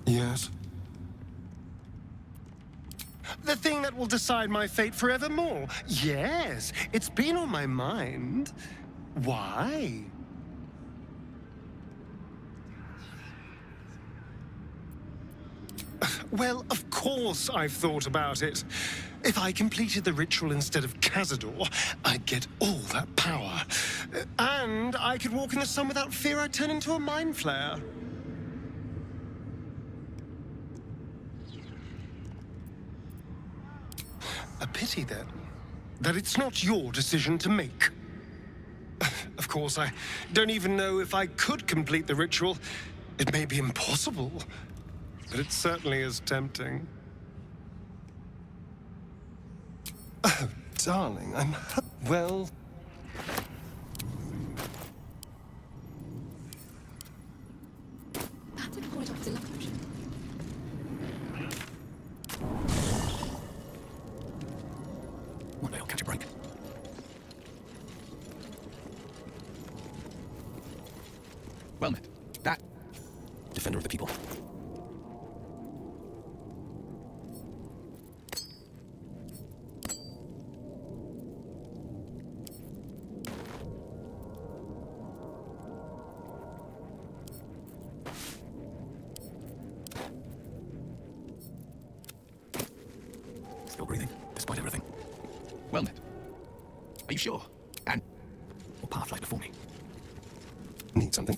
Speaker 4: Yes? The thing that will decide my fate forevermore. Yes, it's been on my mind. Why? Well, of course I've thought about it. If I completed the ritual instead of Cazador, I'd get all that power. And I could walk in the sun without fear I'd turn into a mind flayer. A pity, then, that it's not your decision to make. Of course, I don't even know if I could complete the ritual. It may be impossible, but it certainly is tempting. Oh, darling, well...
Speaker 5: Perhaps I could point off as a love potion.
Speaker 2: One day I'll catch a break. Well met. That... Defender of the people. Still breathing, despite everything. Well met. Are you sure? And... or path lies before me. Need something?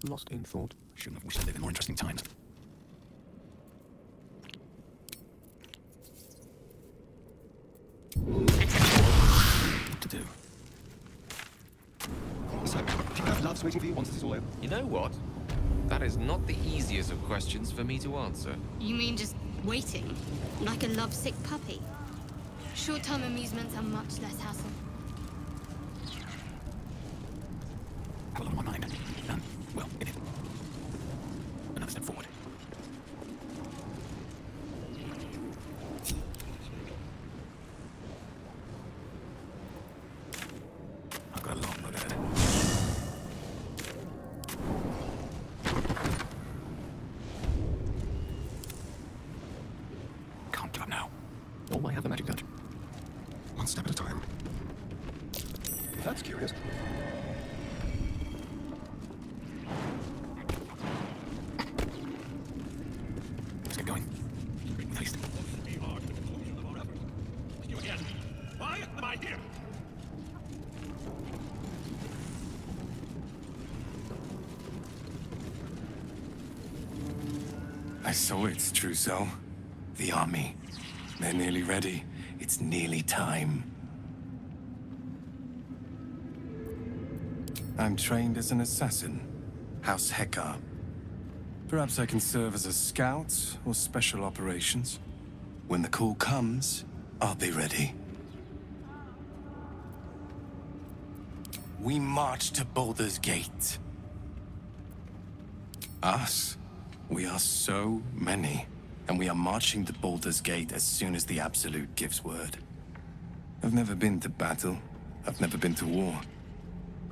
Speaker 2: Lost in thought. Shouldn't have wished to live in more interesting times. What to do?
Speaker 4: So, do you have loves waiting for you once this is all over?
Speaker 7: You know what? That is not the easiest of questions for me to answer.
Speaker 9: You mean just waiting? Like a lovesick puppy? Short-term amusements are much less hassle.
Speaker 2: Have a lot on my mind. Well, it is. Another step forward. I've got a long road ahead. Can't give up now. Or I have the magic touch.
Speaker 4: One step at a time. That's curious.
Speaker 2: Let's get going. With haste.
Speaker 11: I saw it, Trousseau. The army. They're nearly ready. It's nearly time. I'm trained as an assassin. House Hekar. Perhaps I can serve as a scout or special operations. When the call comes, I'll be ready. We march to Baldur's Gate. Us? We are so many, and we are marching to Baldur's Gate as soon as the Absolute gives word. I've never been to battle. I've never been to war.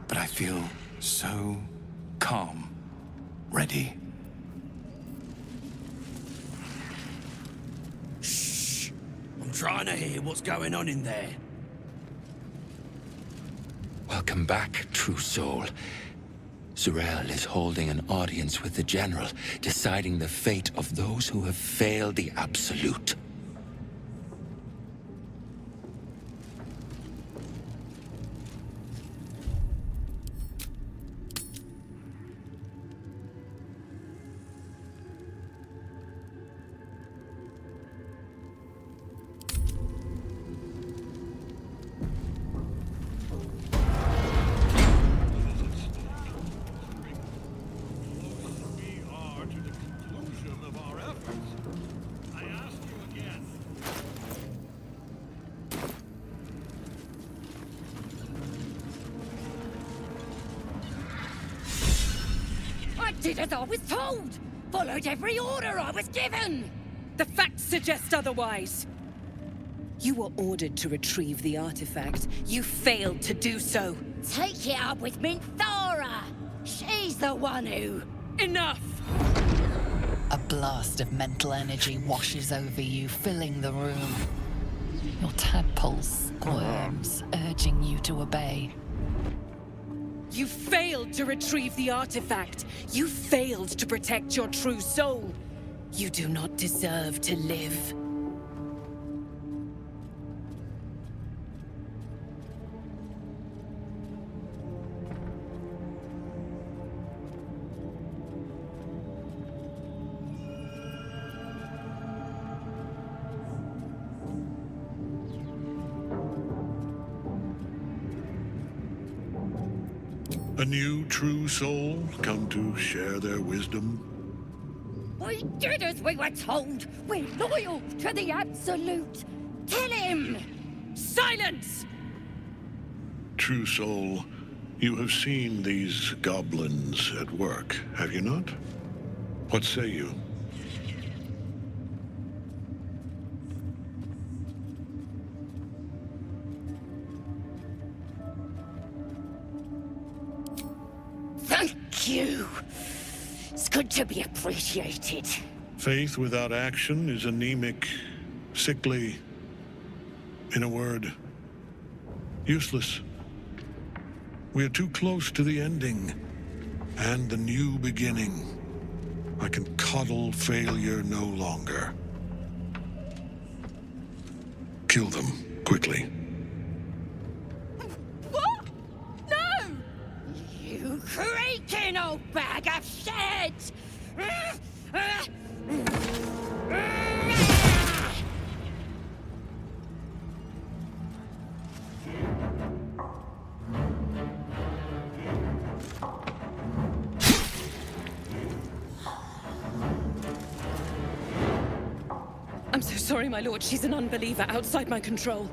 Speaker 11: But I feel so calm, ready.
Speaker 24: Shh! I'm trying to hear what's going on in there.
Speaker 13: Welcome back, true soul. Z'rell is holding an audience with the General, deciding the fate of those who have failed the Absolute.
Speaker 10: Did as I was told! Followed every order I was given!
Speaker 15: The facts suggest otherwise. You were ordered to retrieve the artifact. You failed to do so.
Speaker 10: Take it up with Minthara! She's the one who...
Speaker 15: Enough!
Speaker 1: A blast of mental energy washes over you, filling the room. Your tadpole squirms, urging you to obey.
Speaker 15: You failed to retrieve the artifact. You failed to protect your true soul. You do not deserve to live.
Speaker 16: A new true soul come to share their wisdom?
Speaker 10: We did as we were told! We're loyal to the Absolute! Tell him!
Speaker 15: Silence!
Speaker 16: True soul, you have seen these goblins at work, have you not? What say you?
Speaker 10: Thank you! It's good to be appreciated.
Speaker 16: Faith without action is anemic, sickly, in a word, useless. We are too close to the ending, and the new beginning. I can coddle failure no longer. Kill them, quickly.
Speaker 10: What? No! You creaking old bag of shit!
Speaker 15: I'm so sorry, my lord. She's an unbeliever outside my control.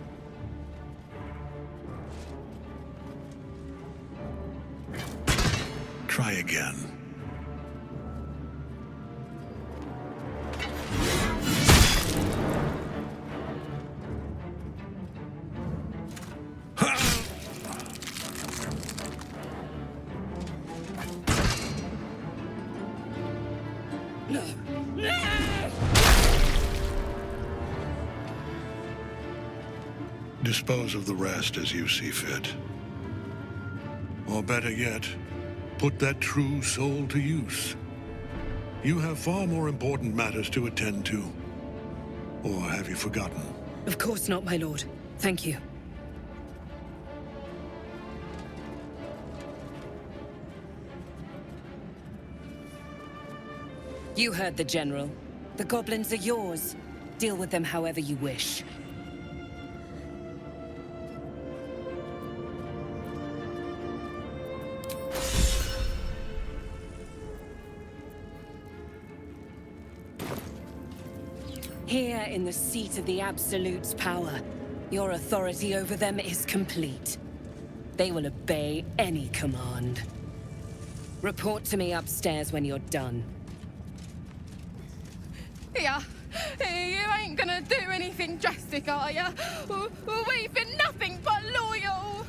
Speaker 16: Try again. Dispose of the rest as you see fit. Or better yet, put that true soul to use. You have far more important matters to attend to. Or have you forgotten?
Speaker 15: Of course not, my lord. Thank you. You heard the General. The goblins are yours. Deal with them however you wish. Here in the seat of the Absolute's power, your authority over them is complete. They will obey any command. Report to me upstairs when you're done.
Speaker 18: Yeah, you ain't gonna do anything drastic, are ya? We've been nothing but loyal!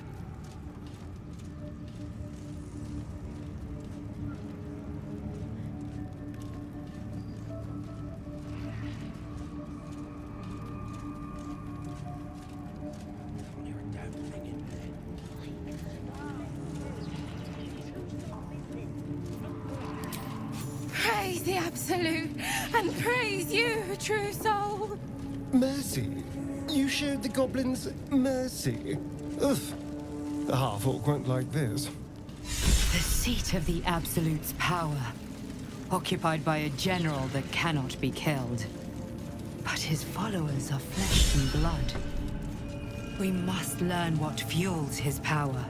Speaker 18: Praise the Absolute, and praise you, true soul.
Speaker 4: Mercy? You showed the goblins mercy? Ugh. The half-orc won't like this.
Speaker 17: The seat of the Absolute's power, occupied by a general that cannot be killed. But his followers are flesh and blood. We must learn what fuels his power.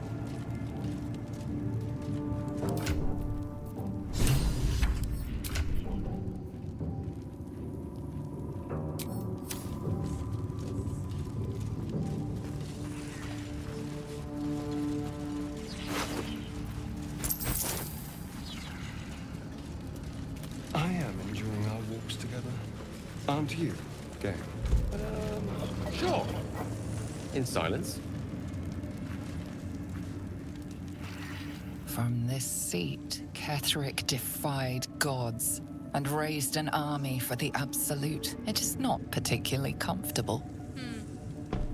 Speaker 2: Aren't you game?
Speaker 7: Sure. In silence.
Speaker 1: From this seat, Cleric defied gods and raised an army for the Absolute. It is not particularly comfortable.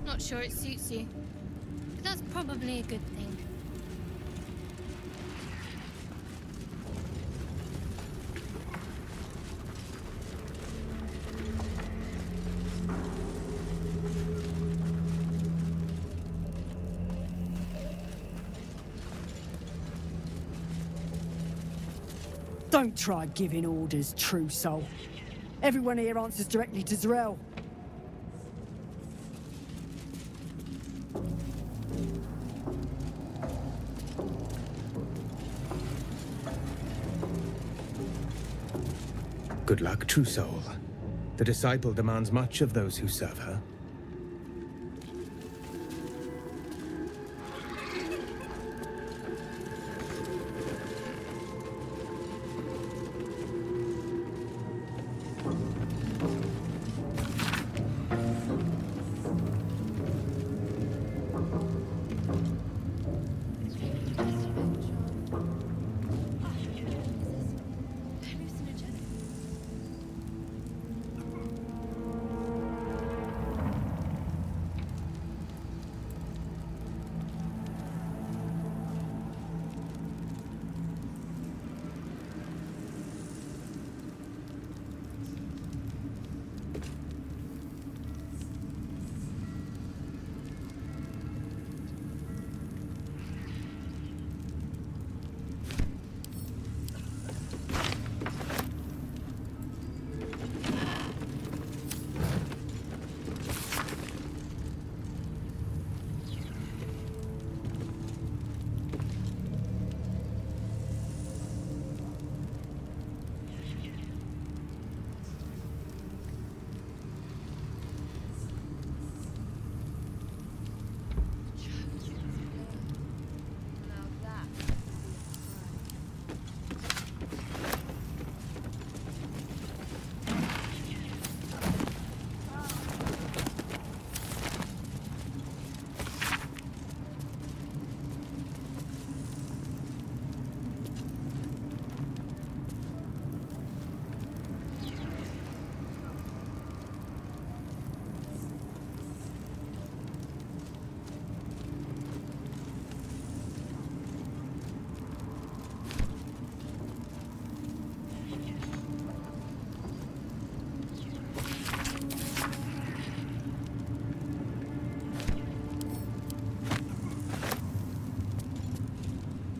Speaker 9: Not sure it suits you. But that's probably a good thing.
Speaker 3: Don't try giving orders, true soul. Everyone here answers directly to Z'rell.
Speaker 12: Good luck, true soul. The disciple demands much of those who serve her.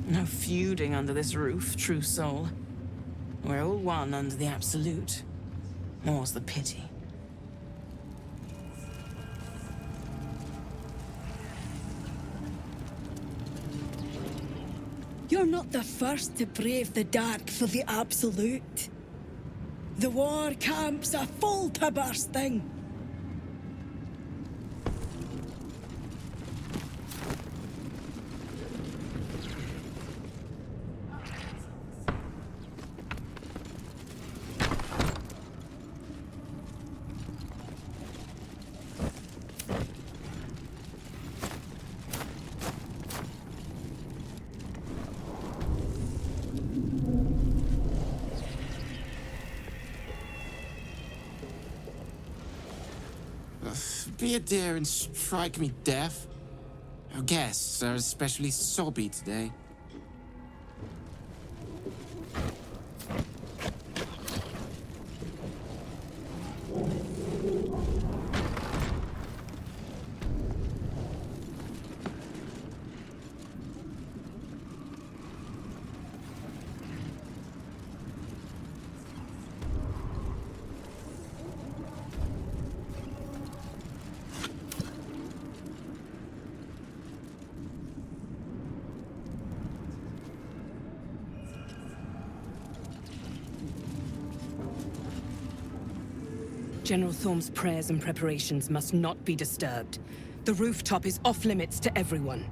Speaker 18: No feuding under this roof, true soul. We're all one under the Absolute. More's the pity.
Speaker 3: You're not the first to brave the dark for the Absolute. The war camp's a full to bursting.
Speaker 14: Be a dear and strike me deaf. Our guests are especially sobby today.
Speaker 15: General Thorm's prayers and preparations must not be disturbed. The rooftop is off limits to everyone.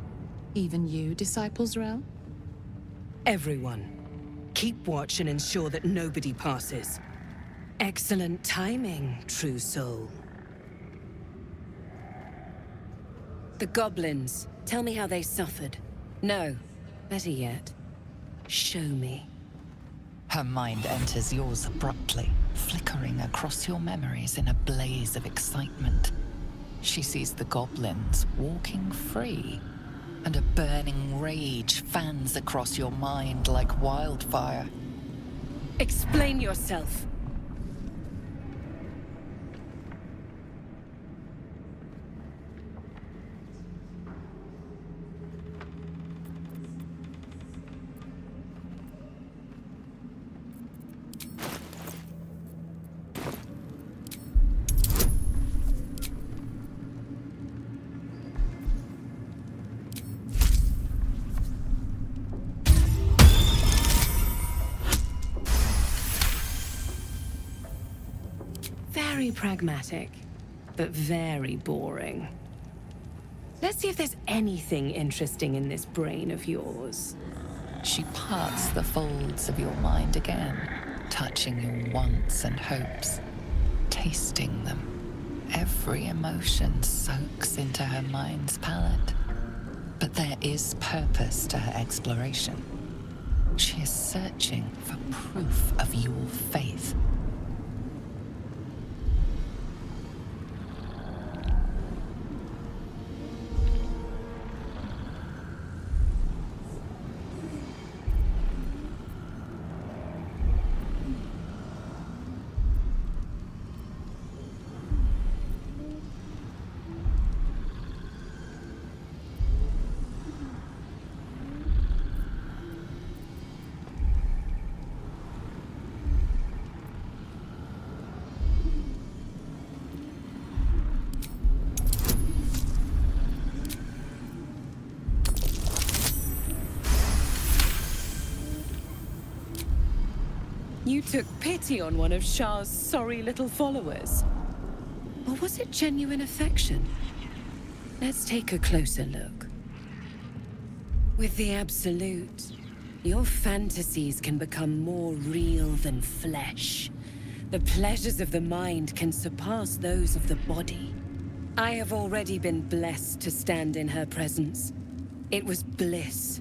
Speaker 19: Even you, Disciple Z'rell?
Speaker 15: Everyone. Keep watch and ensure that nobody passes. Excellent timing, true soul. The goblins, tell me how they suffered. No, better yet, show me.
Speaker 1: Her mind enters yours abruptly, flickering across your memories in a blaze of excitement. She sees the goblins walking free, and a burning rage fans across your mind like wildfire.
Speaker 15: Explain yourself. Very pragmatic, but very boring. Let's see if there's anything interesting in this brain of yours.
Speaker 1: She parts the folds of your mind again, touching your wants and hopes, tasting them. Every emotion soaks into her mind's palette. But there is purpose to her exploration. She is searching for proof of your faith.
Speaker 15: You took pity on one of Shah's sorry little followers. Or was it genuine affection? Let's take a closer look. With the Absolute, your fantasies can become more real than flesh. The pleasures of the mind can surpass those of the body. I have already been blessed to stand in her presence. It was bliss.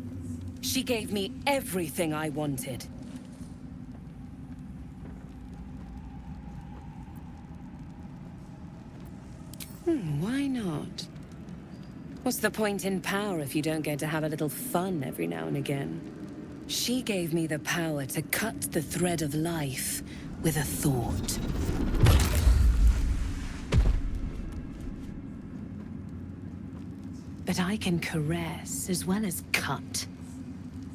Speaker 15: She gave me everything I wanted. Why not? What's the point in power if you don't get to have a little fun every now and again? She gave me the power to cut the thread of life with a thought. But I can caress as well as cut.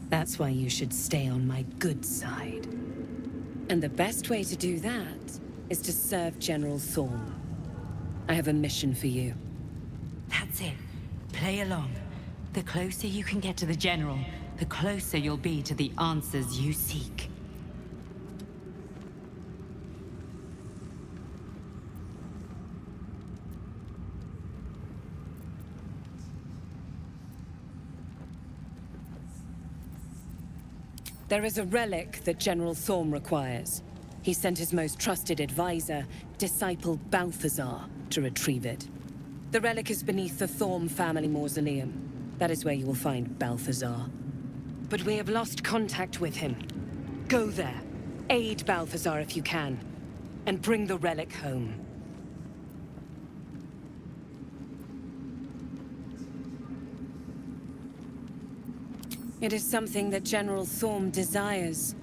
Speaker 15: That's why you should stay on my good side. And the best way to do that is to serve General Thorm. I have a mission for you.
Speaker 17: That's it. Play along. The closer you can get to the General, the closer you'll be to the answers you seek.
Speaker 15: There is a relic that General Thorm requires. He sent his most trusted advisor, disciple Balthazar, to retrieve it. The relic is beneath the Thorm family mausoleum. That is where you will find Balthazar. But we have lost contact with him. Go there, aid Balthazar if you can, and bring the relic home. It is something that General Thorm desires,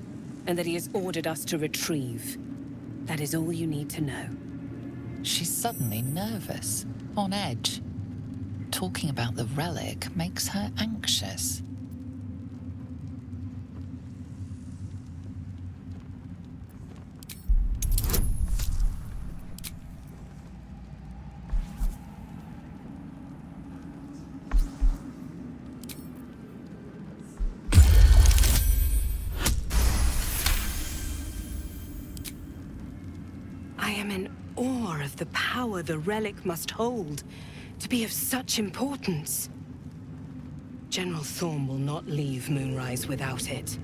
Speaker 15: and that he has ordered us to retrieve. That is all you need to know.
Speaker 1: She's suddenly nervous, on edge. Talking about the relic makes her anxious.
Speaker 15: I am in awe of the power the relic must hold to be of such importance. General Thorm will not leave Moonrise without it.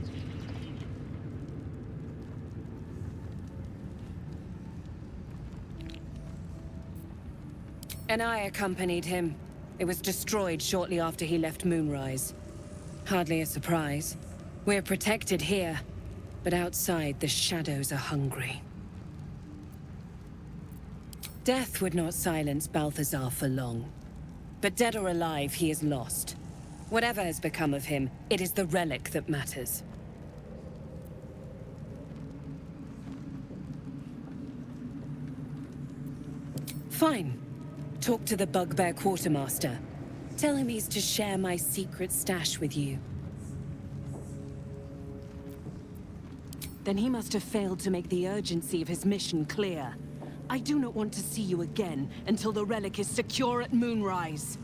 Speaker 15: And I accompanied him. It was destroyed shortly after he left Moonrise. Hardly a surprise. We're protected here, but outside the shadows are hungry. Death would not silence Balthazar for long. But dead or alive, he is lost. Whatever has become of him, it is the relic that matters. Fine. Talk to the Bugbear Quartermaster. Tell him he's to share my secret stash with you. Then he must have failed to make the urgency of his mission clear. I do not want to see you again until the relic is secure at Moonrise.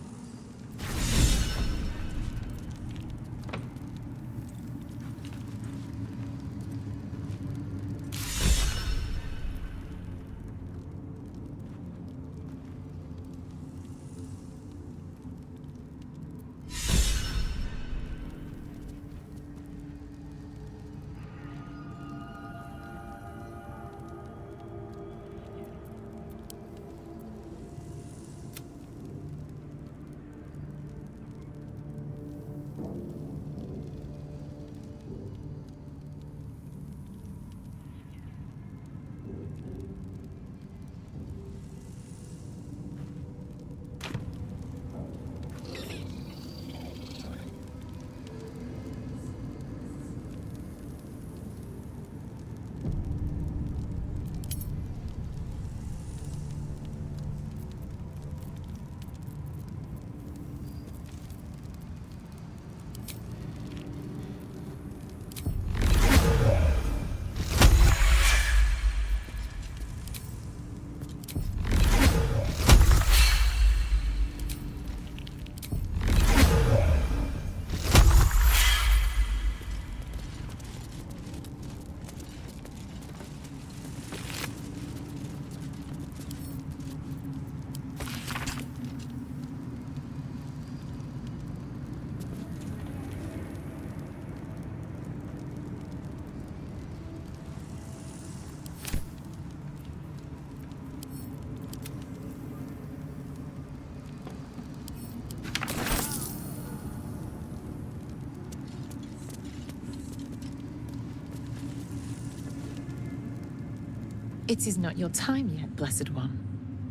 Speaker 19: It is not your time yet, Blessed One.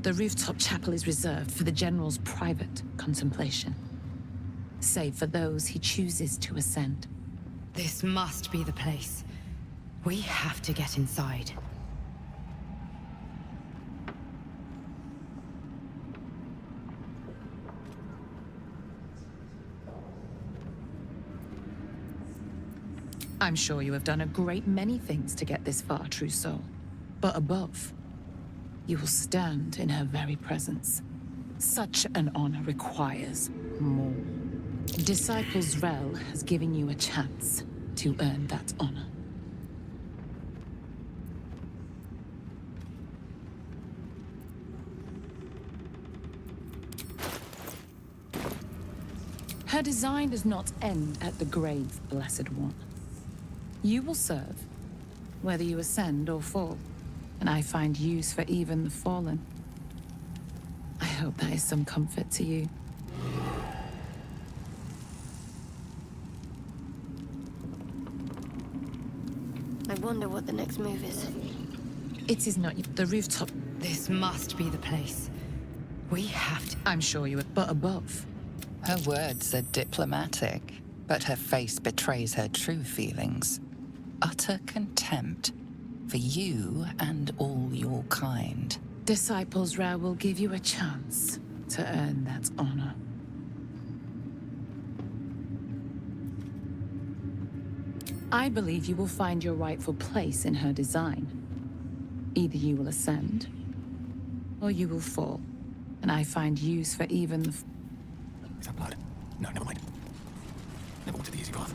Speaker 19: The rooftop chapel is reserved for the General's private contemplation, save for those he chooses to ascend.
Speaker 17: This must be the place. We have to get inside.
Speaker 19: I'm sure you have done a great many things to get this far, true soul. But above, you will stand in her very presence. Such an honor requires more. Disciples Rel has given you a chance to earn that honor. Her design does not end at the grave, Blessed One. You will serve, whether you ascend or fall, and I find use for even the fallen. I hope that is some comfort to you.
Speaker 9: I wonder what the next move is.
Speaker 19: It is not the rooftop.
Speaker 17: This must be the place. We have to...
Speaker 19: I'm sure you are, but above.
Speaker 1: Her words are diplomatic, but her face betrays her true feelings. Utter contempt for you and all your kind.
Speaker 19: Disciples Rel will give you a chance to earn that honor. I believe you will find your rightful place in her design. Either you will ascend, or you will fall, and I find use for even the...
Speaker 2: Is that blood? No, never mind. Never wanted the easy path.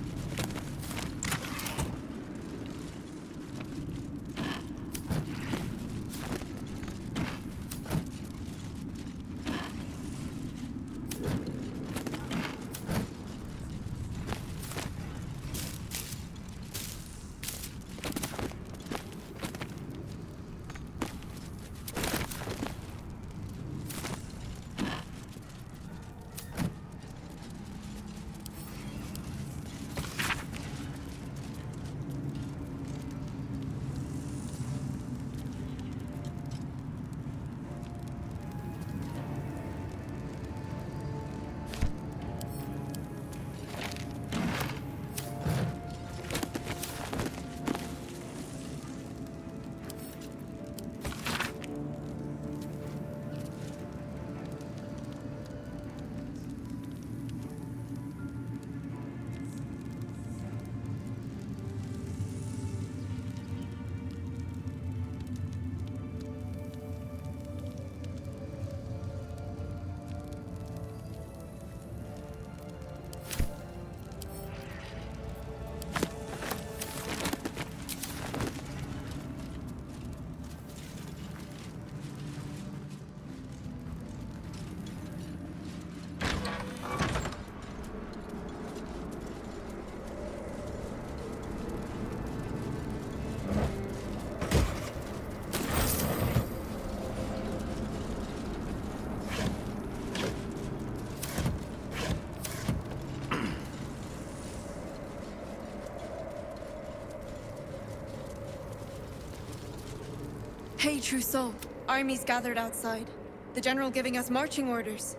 Speaker 21: Hey, True Soul. Armies gathered outside. The General giving us marching orders.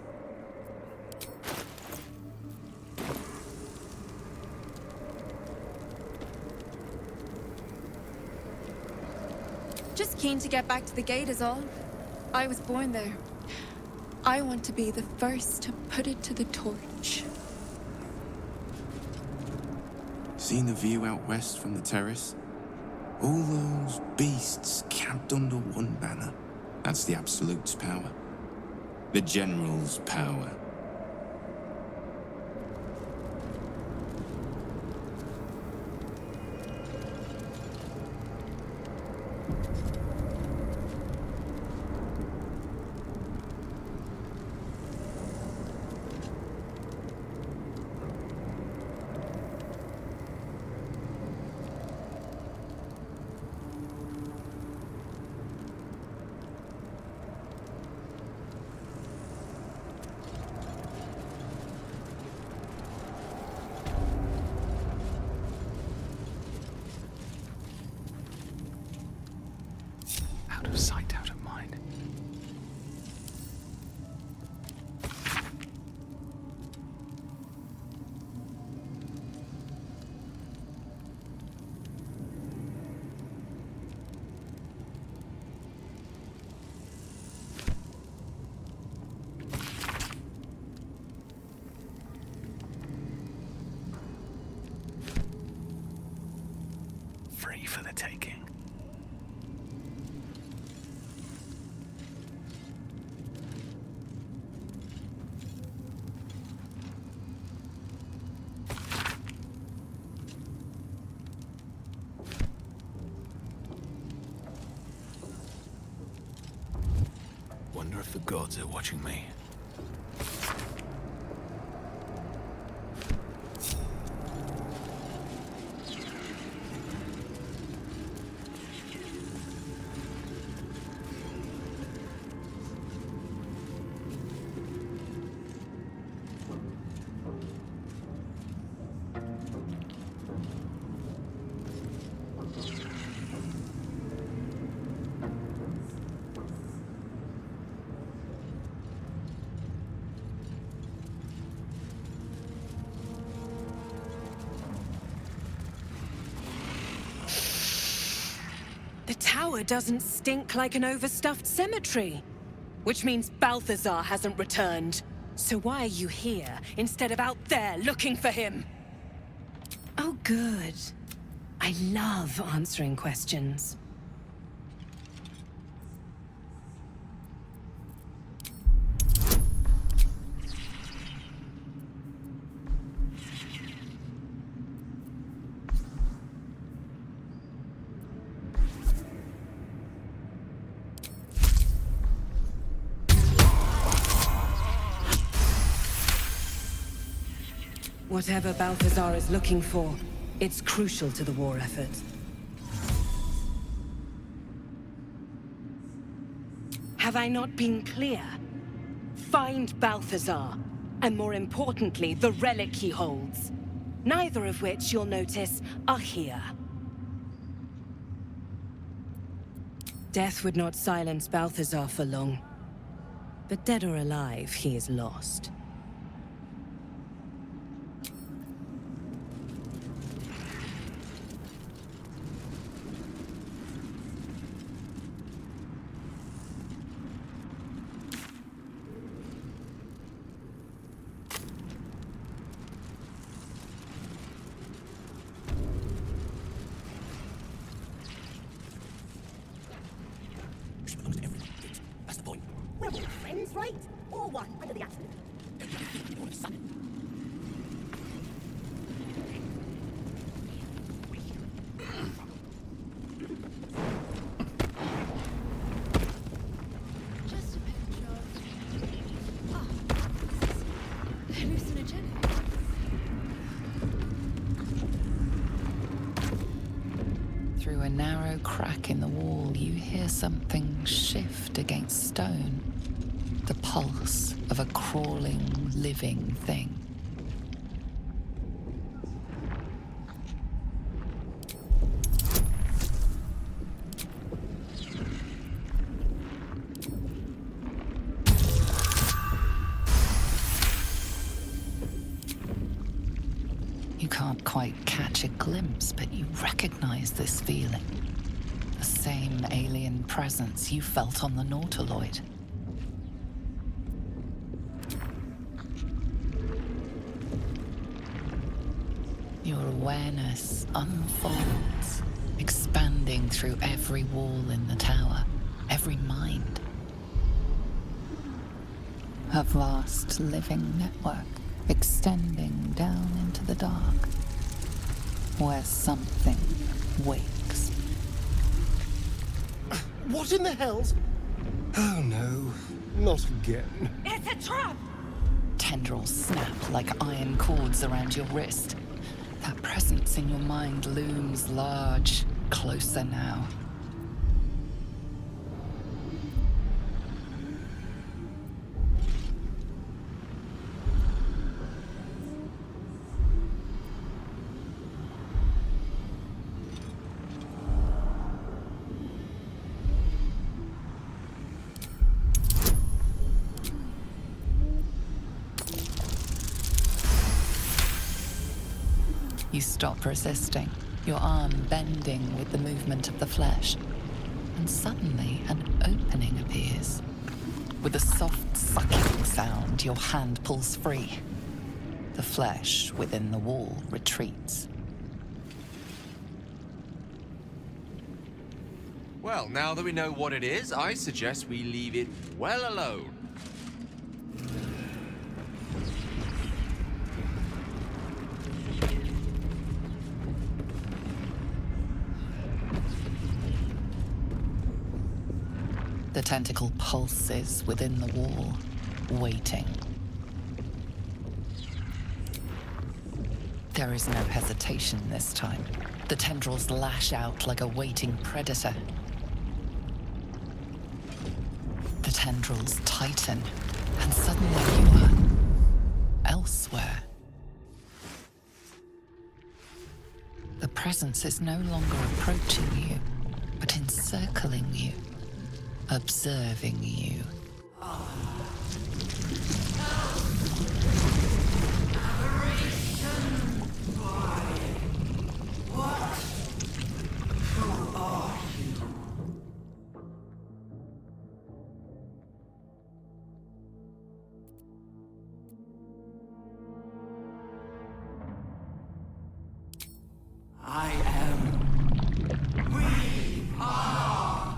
Speaker 21: Just keen to get back to the gate is all. I was born there. I want to be the first to put it to the torch.
Speaker 14: Seen the view out west from the terrace? All those beasts camped under one banner. That's the Absolute's power. The General's power.
Speaker 2: Out of sight, out of mind. Free for the taking. Wonder if the gods are watching me.
Speaker 15: The tower doesn't stink like an overstuffed cemetery. Which means Balthazar hasn't returned. So why are you here instead of out there looking for him? Oh, good. I love answering questions. Whatever Balthazar is looking for, it's crucial to the war effort. Have I not been clear? Find Balthazar, and more importantly, the relic he holds. Neither of which, you'll notice, are here. Death would not silence Balthazar for long. But dead or alive, he is lost.
Speaker 1: Through a narrow crack in the wall, you hear something shift against stone. The pulse of a crawling, living thing. You can't quite catch a glimpse, but you recognize this feeling. The same alien presence you felt on the Nautiloid. Your awareness unfolds, expanding through every wall in the tower, every mind. A vast living network extending down into the dark, where something wakes.
Speaker 4: What in the hell's... Oh no, not again.
Speaker 10: It's a trap!
Speaker 1: Tendrils snap like iron cords around your wrist. That presence in your mind looms large, closer now. You stop resisting, your arm bending with the movement of the flesh. And suddenly, an opening appears. With a soft sucking sound, your hand pulls free. The flesh within the wall retreats.
Speaker 7: Well, now that we know what it is, I suggest we leave it well alone.
Speaker 1: The tentacle pulses within the wall, waiting. There is no hesitation this time. The tendrils lash out like a waiting predator. The tendrils tighten, and suddenly you are elsewhere. The presence is no longer approaching you, but encircling you. Observing you.
Speaker 24: I am. We are.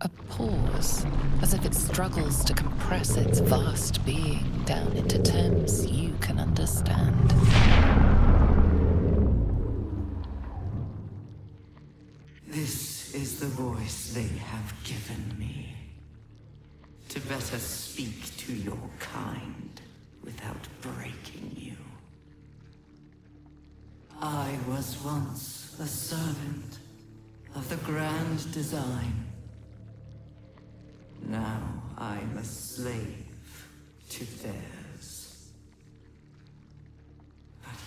Speaker 1: A pause, as if it struggles to compress its vast being down into terms you can understand.
Speaker 6: This is the voice they have given me. To better speak to your kind without breaking you. I was once a servant of the grand design. Now I'm a slave to theirs. But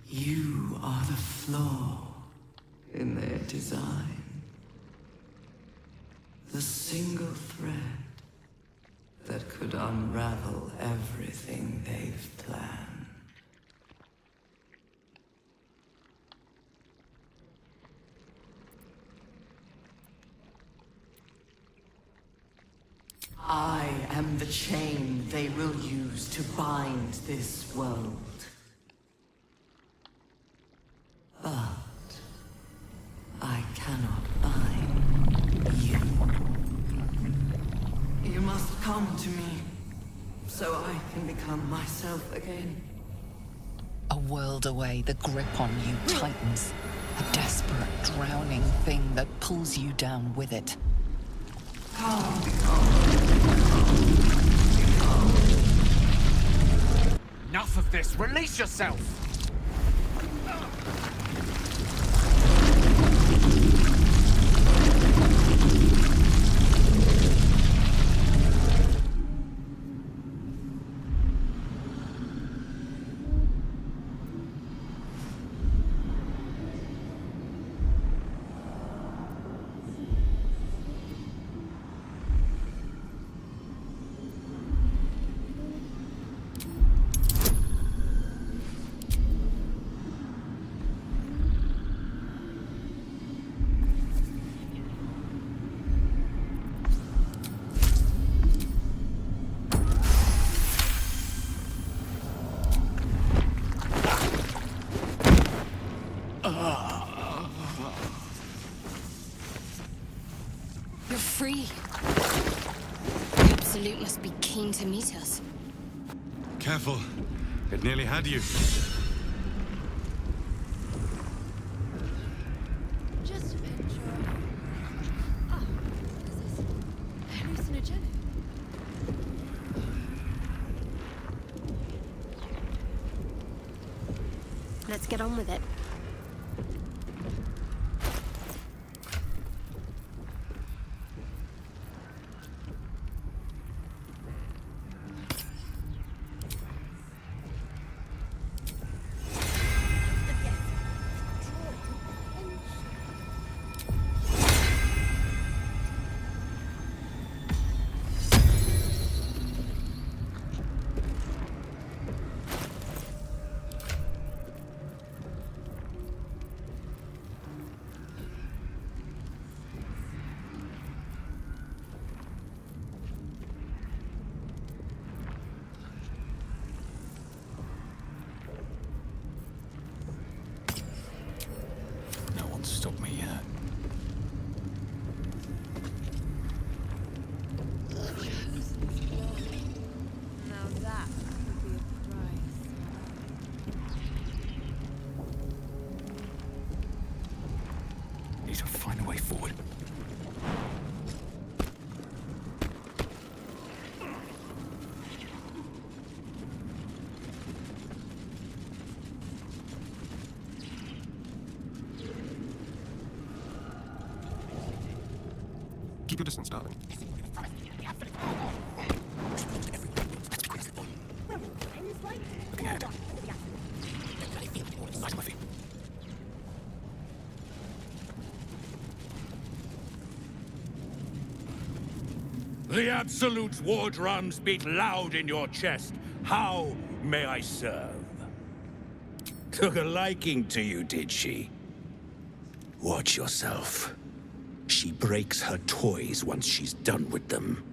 Speaker 6: you are the flaw in their design. The single thread that could unravel everything they've planned. I am the chain they will use to bind this world. But I cannot bind you. You must come to me, so I can become myself again.
Speaker 1: A world away, the grip on you tightens. A desperate, drowning thing that pulls you down with it.
Speaker 7: Enough of this! Release yourself!
Speaker 9: Absolute must be keen to meet us.
Speaker 8: Careful. It nearly had you.
Speaker 5: Just a picture. Ah, this is hallucinogenic.
Speaker 9: Let's get on with it.
Speaker 2: No one's stopped me yet.
Speaker 5: Now that would be a prize.
Speaker 2: Need to find a way forward. Keep your distance, darling. Looking ahead. Light on my feet.
Speaker 20: The Absolute's war drums beat loud in your chest. How may I serve? Took a liking to you, did she? Watch yourself. She breaks her toys once she's done with them.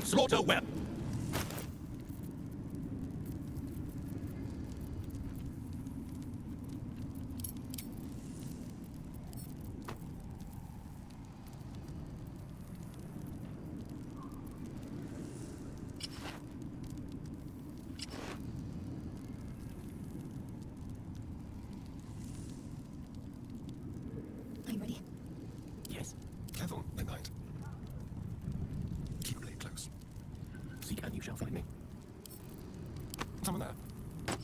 Speaker 20: Slaughter well.
Speaker 5: Are you ready?
Speaker 2: Yes. Careful, I might. Keep your blade close. Seek and you shall find me. Someone there.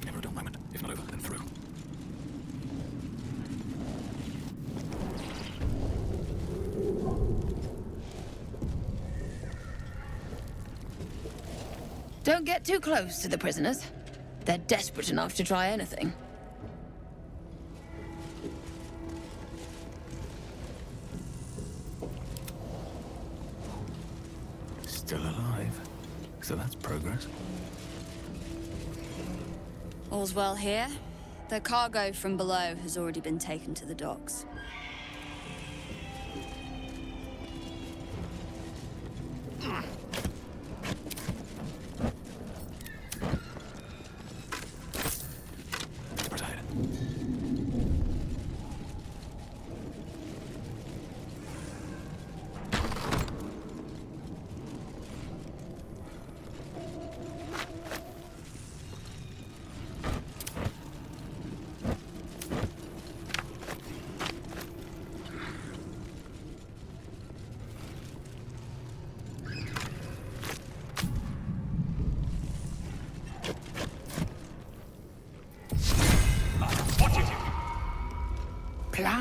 Speaker 2: Never a dull moment. If not over, then through.
Speaker 22: Don't get too close to the prisoners. They're desperate enough to try anything.
Speaker 2: Still alive. So that's progress.
Speaker 23: All's well here. The cargo from below has already been taken to the docks.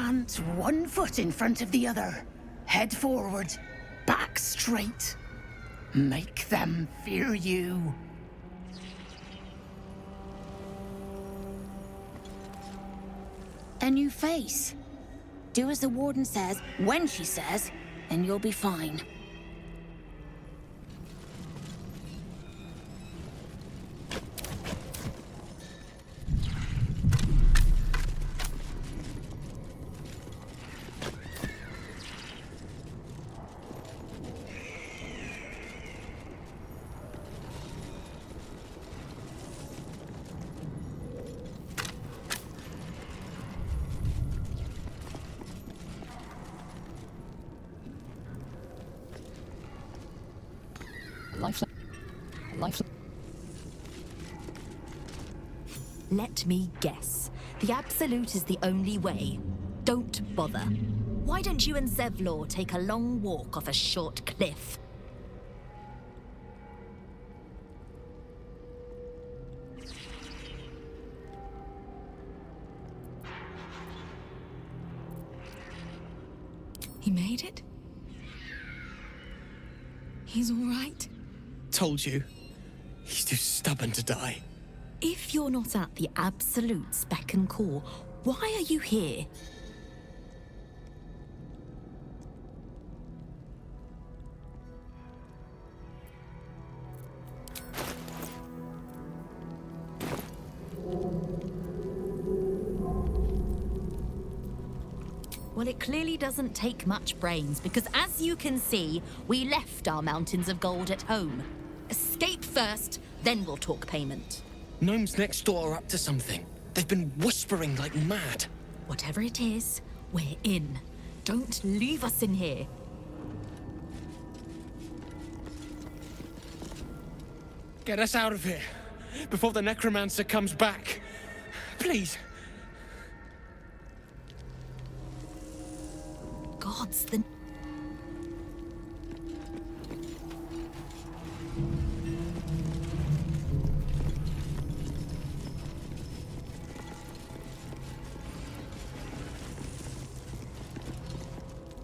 Speaker 10: Plant one foot in front of the other. Head forward. Back straight. Make them fear you.
Speaker 22: A new face. Do as the warden says, when she says, and you'll be fine.
Speaker 11: Let me guess. The Absolute is the only way. Don't bother. Why don't you and Zevlor take a long walk off a short cliff?
Speaker 3: He made it? He's all right?
Speaker 2: Told you. He's too stubborn to die.
Speaker 11: If you're not at the Absolute's beck and call, why are you here? Well, it clearly doesn't take much brains, because as you can see, we left our mountains of gold at home. Escape first, then we'll talk payment.
Speaker 2: Gnomes next door are up to something. They've been whispering like mad.
Speaker 11: Whatever it is, we're in. Don't leave us in here.
Speaker 2: Get us out of here, before the necromancer comes back. Please.
Speaker 11: Gods, the...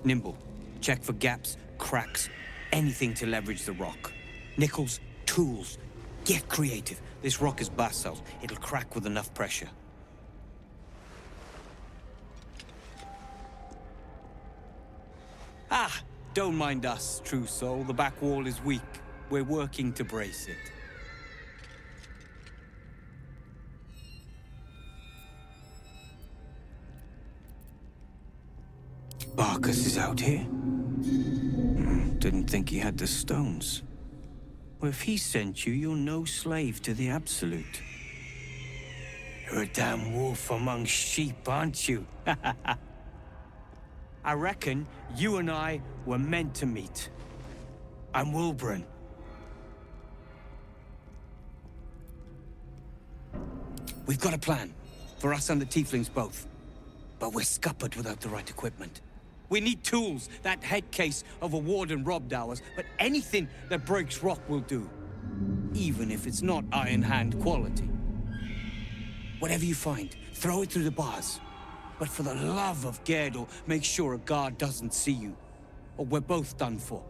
Speaker 12: Nimble. Check for gaps, cracks, anything to leverage the rock. Nickels, tools. Get creative. This rock is basalt. It'll crack with enough pressure. Ah! Don't mind us, true soul. The back wall is weak. We're working to brace it. Barkus is out here? Didn't think he had the stones. Well, if he sent you, you're no slave to the Absolute. You're a damn wolf among sheep, aren't you? I reckon you and I were meant to meet. I'm Wilburn. We've got a plan. For us and the tieflings both. But we're scuppered without the right equipment. We need tools. That head case of a warden robbed ours, but anything that breaks rock will do. Even if it's not Iron Hand quality. Whatever you find, throw it through the bars. But for the love of Gerdel, make sure a guard doesn't see you. Or we're both done for.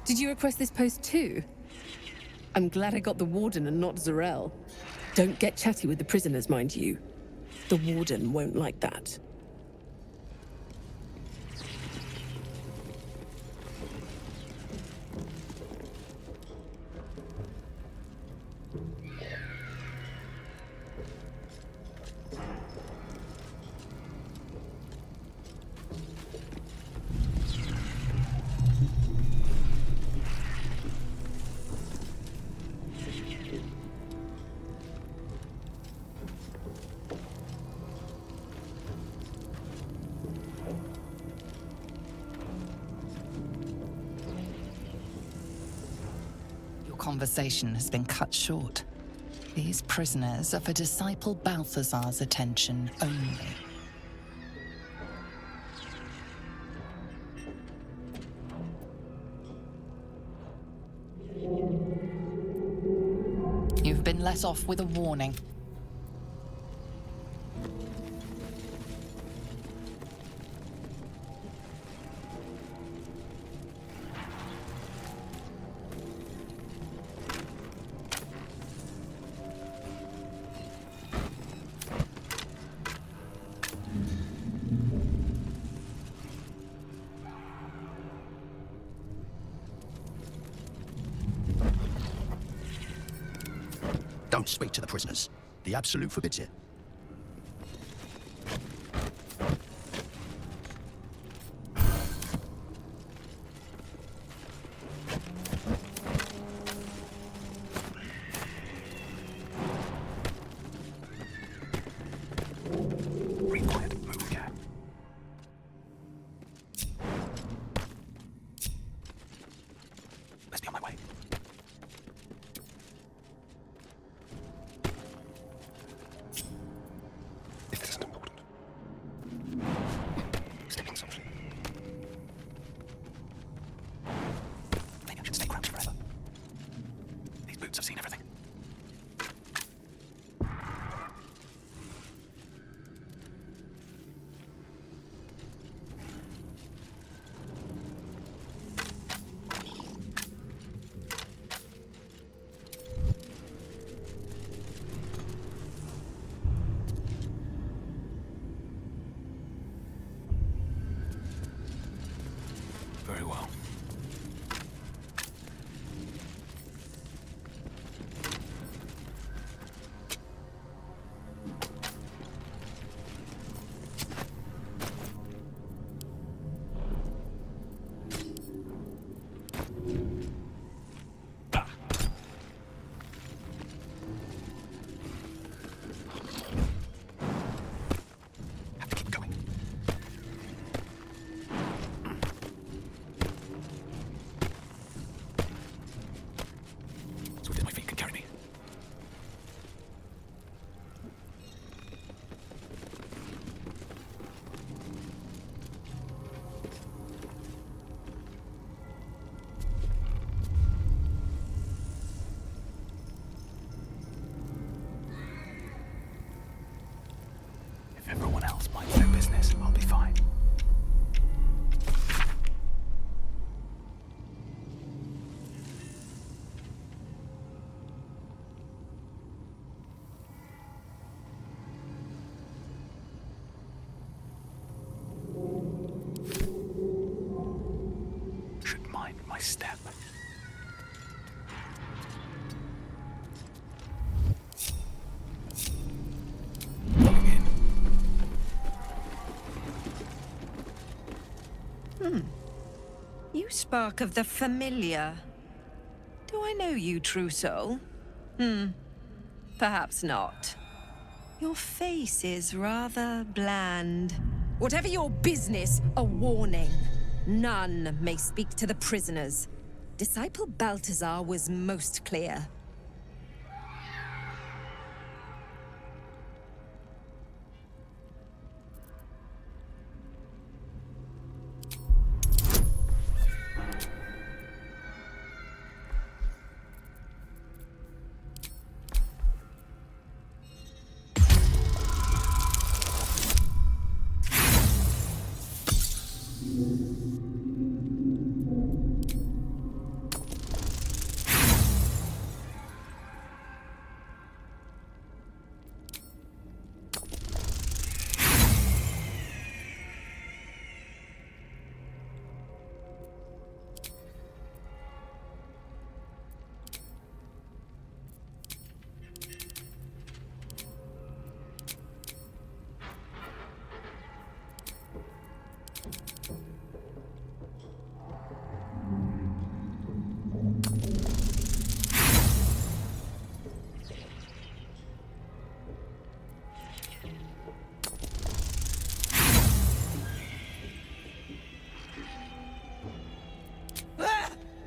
Speaker 15: Did you request this post too? I'm glad I got the Warden and not Zarel. Don't get chatty with the prisoners, mind you. The Warden won't like that.
Speaker 1: conversation has been cut short. These prisoners are for Disciple Balthazar's attention only. You've been let off with a warning.
Speaker 2: Don't speak to the prisoners. The Absolute forbids it. I've seen everything. Very well. Everyone else minds their business, I'll be fine. Should mind my step.
Speaker 13: You spark of the familiar. Do I know you, true soul? Perhaps not. Your face is rather bland. Whatever your business, a warning. None may speak to the prisoners. Disciple Balthazar was most clear.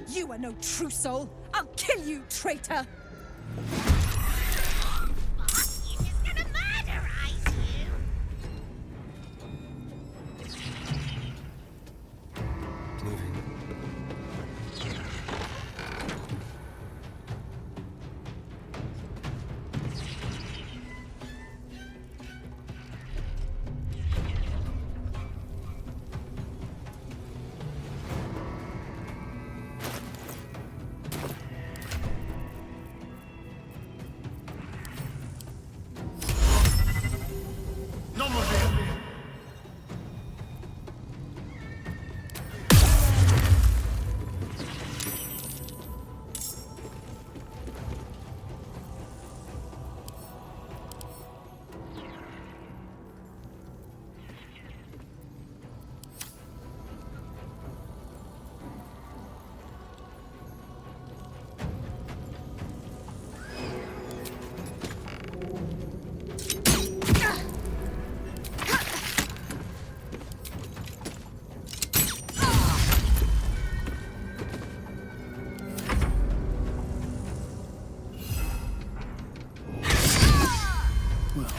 Speaker 13: You are no true soul. I'll I'll kill you, traitor!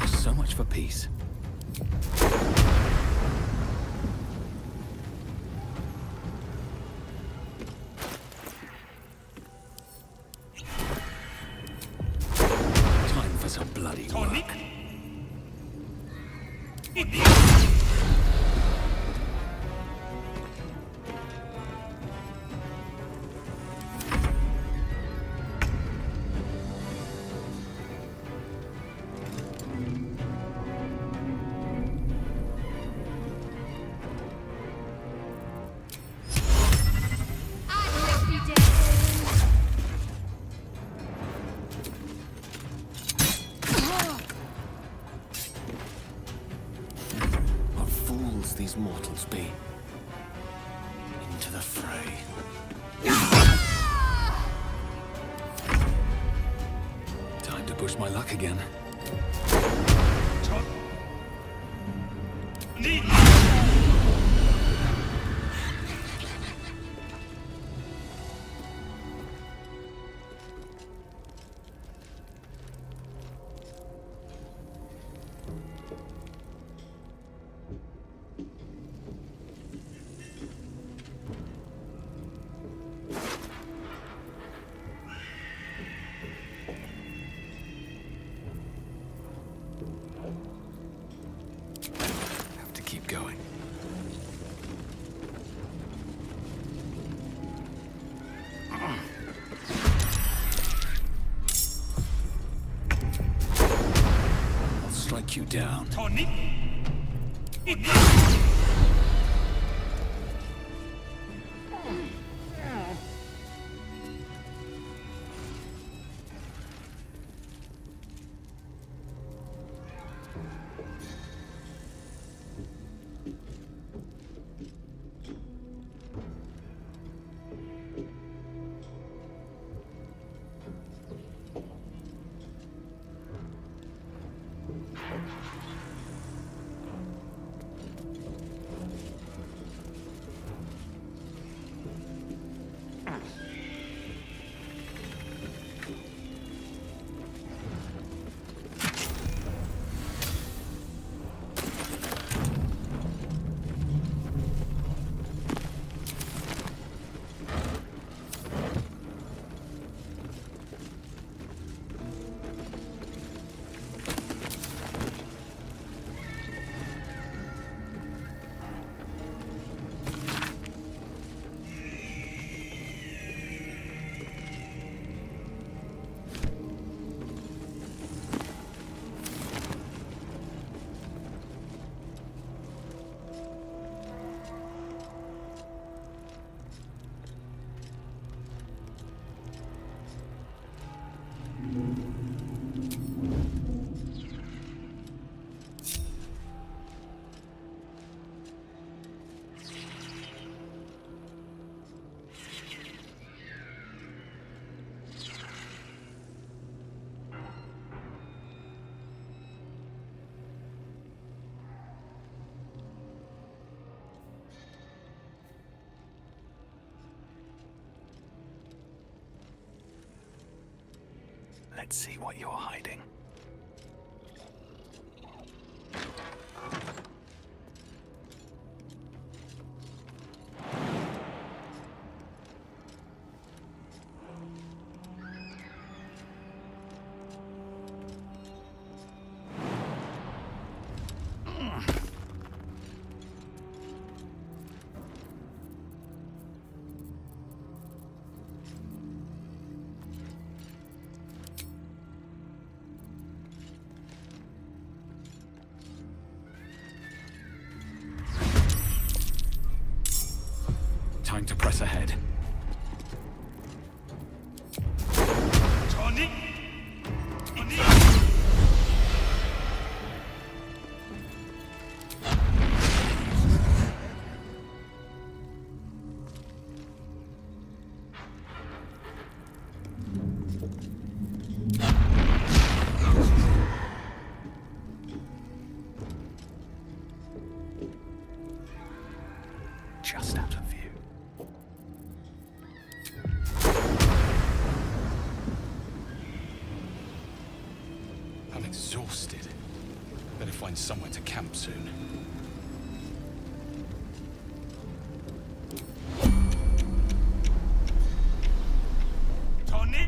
Speaker 2: So much for peace. Time for some bloody work. These mortals be into the fray. Time to push my luck again. Going. I'll strike you down. Let's see what you're hiding. Time to press ahead. Tony! Just out of view.
Speaker 8: I'm exhausted. Better find somewhere to camp soon.
Speaker 20: Tony!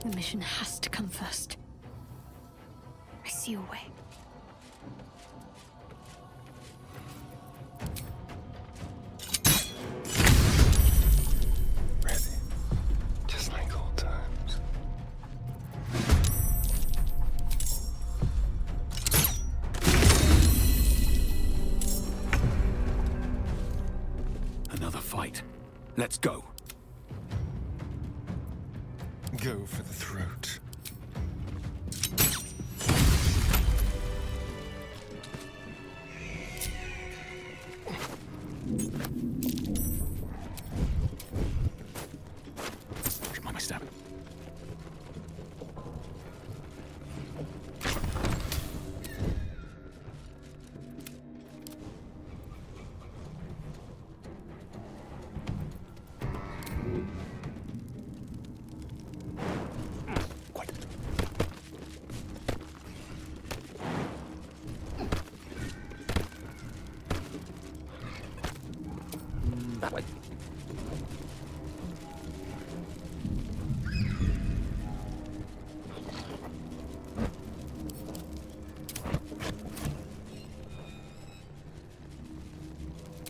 Speaker 11: The mission has to come first. I see a way.
Speaker 4: Ready. Just like old times.
Speaker 2: Another fight. Let's go.
Speaker 4: Go for the throat.
Speaker 2: Don't mind my stab. That way.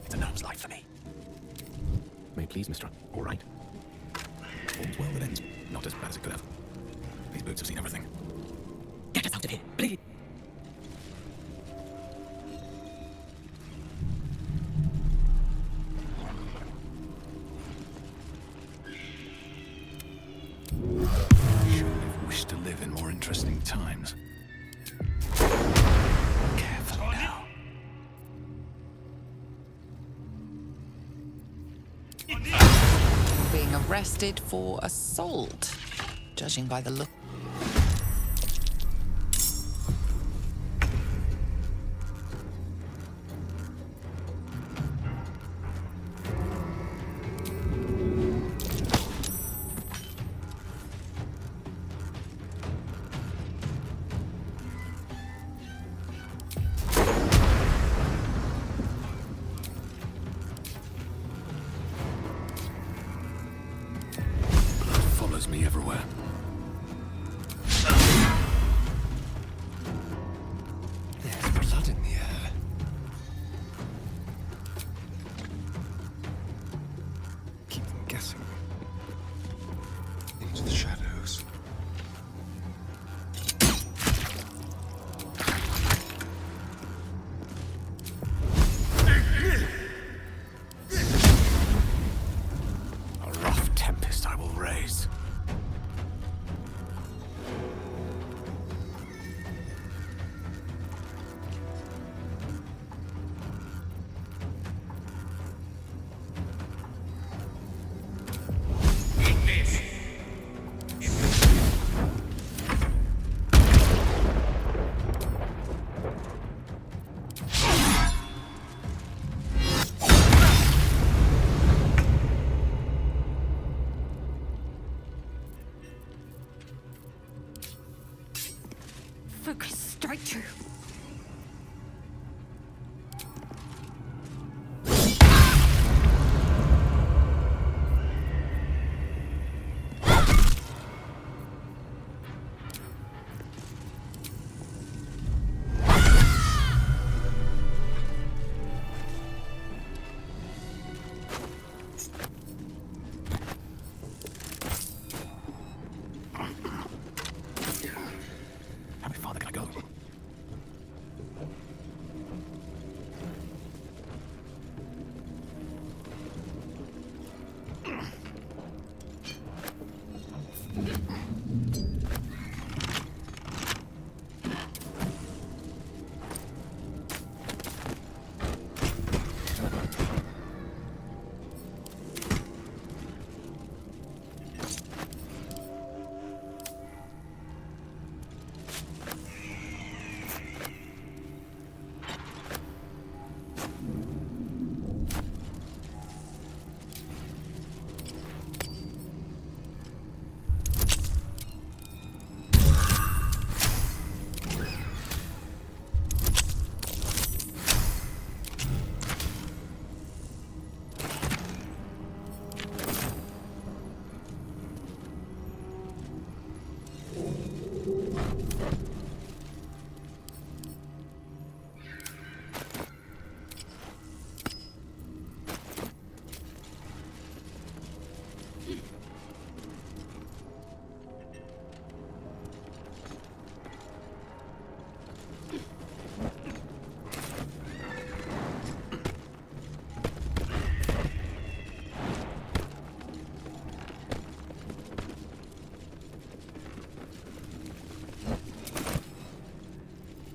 Speaker 2: It's a gnome's life for me. May it please, Mister. All right. All's well that ends. Not as bad as it could have. These boots have seen everything. Get us out of here, please. To live in more interesting times. Careful now.
Speaker 1: Being arrested for assault, judging by the look.
Speaker 2: Me everywhere.
Speaker 4: There's blood in the air.
Speaker 22: focus straight through.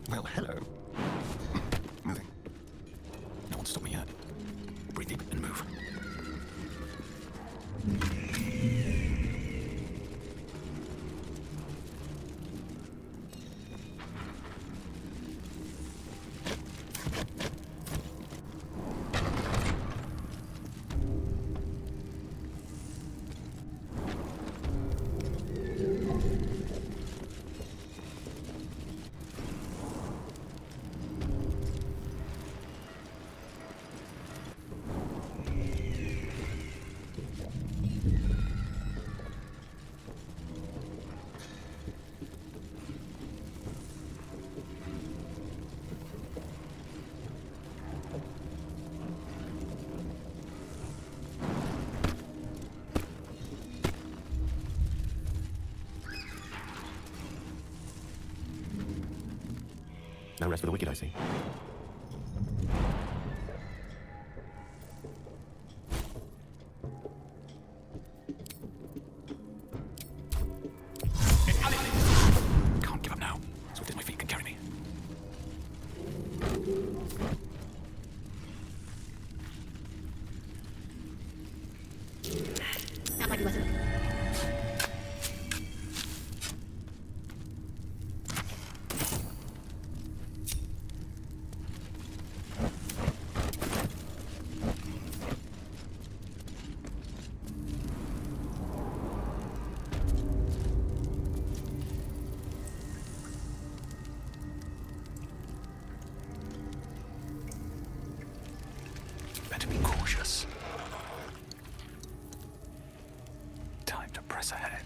Speaker 2: Well, hello. Moving. No one stop me yet. Breathe deep and move. No rest for the wicked, I see. Can't give up now. Swift as my feet can carry me.
Speaker 9: That might be worth a look.
Speaker 2: Better be cautious. Time to press ahead.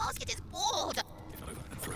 Speaker 22: basket is bored!
Speaker 2: If not over, then through.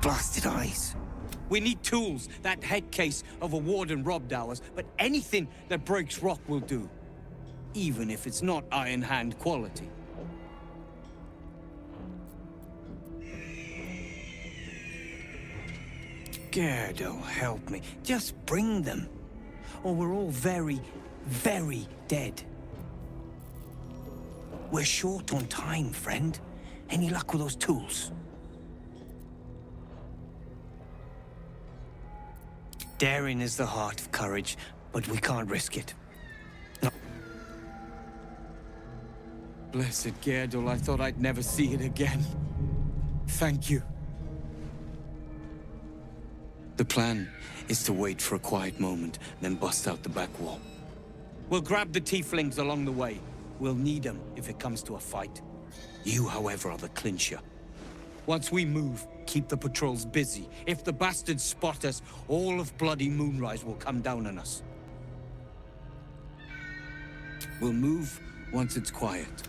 Speaker 12: Blasted eyes. We need tools. That head case of a warden robbed ours, but anything that breaks rock will do. Even if it's not Iron Hand quality. Gerdo, help me. Just bring them. Or we're all very, very dead. We're short on time, friend. Any luck with those tools? Daring is the heart of courage, but we can't risk it. No. Blessed Gerdul, I thought I'd never see it again. Thank you. The plan is to wait for a quiet moment, then bust out the back wall. We'll grab the tieflings along the way. We'll need them if it comes to a fight. You, however, are the clincher. Once we move, keep the patrols busy. If the bastards spot us, all of bloody Moonrise will come down on us. We'll move once it's quiet.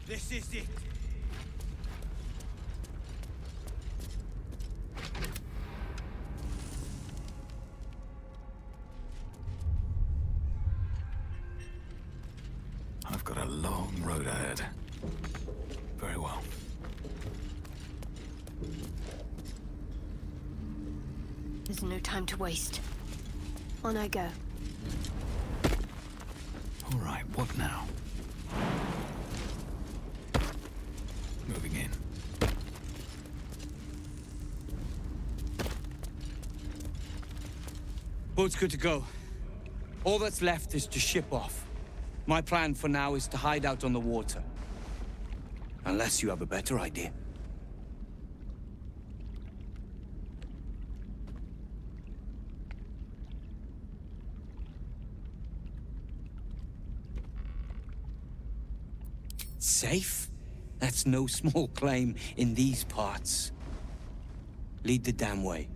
Speaker 12: This is it.
Speaker 2: I've got a long road ahead. Very well.
Speaker 9: There's no time to waste. On I go.
Speaker 2: All right, what now? Moving in.
Speaker 12: Boat's good to go. All that's left is to ship off. My plan for now is to hide out on the water. Unless you have a better idea. Safe? That's no small claim in these parts. Lead the damn way.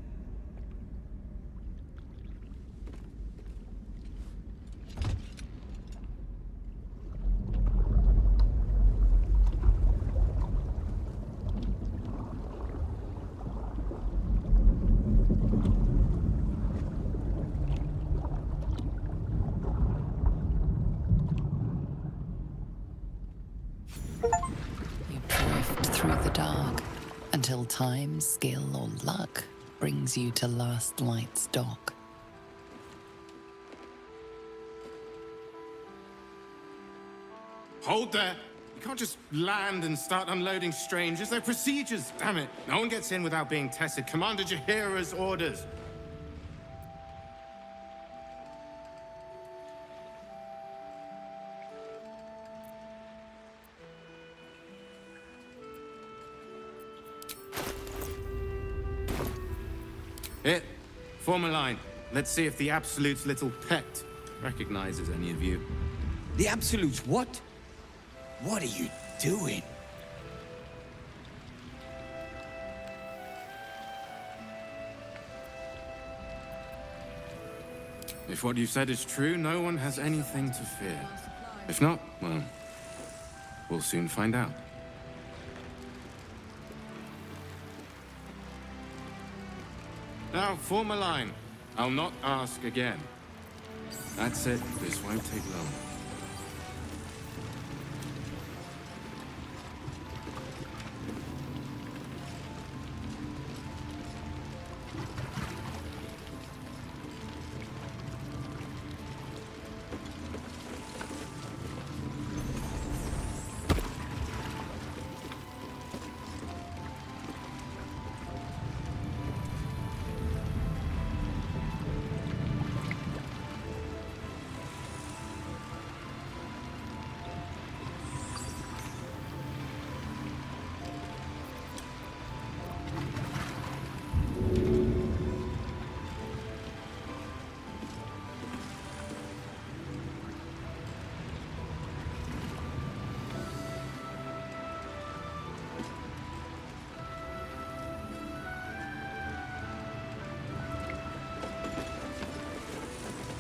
Speaker 1: Until time, skill, or luck brings you to Last Light's dock.
Speaker 14: Hold there! You can't just land and start unloading strangers. They're procedures, damn it! No one gets in without being tested. Commander Jahira's orders. Here, form a line. Let's see if the Absolute's little pet recognizes any of you.
Speaker 12: The Absolutes, what? What are you doing?
Speaker 14: If what you've said is true, no one has anything to fear. If not, well, we'll soon find out. Now, form a line. I'll not ask again. That's it. This won't take long.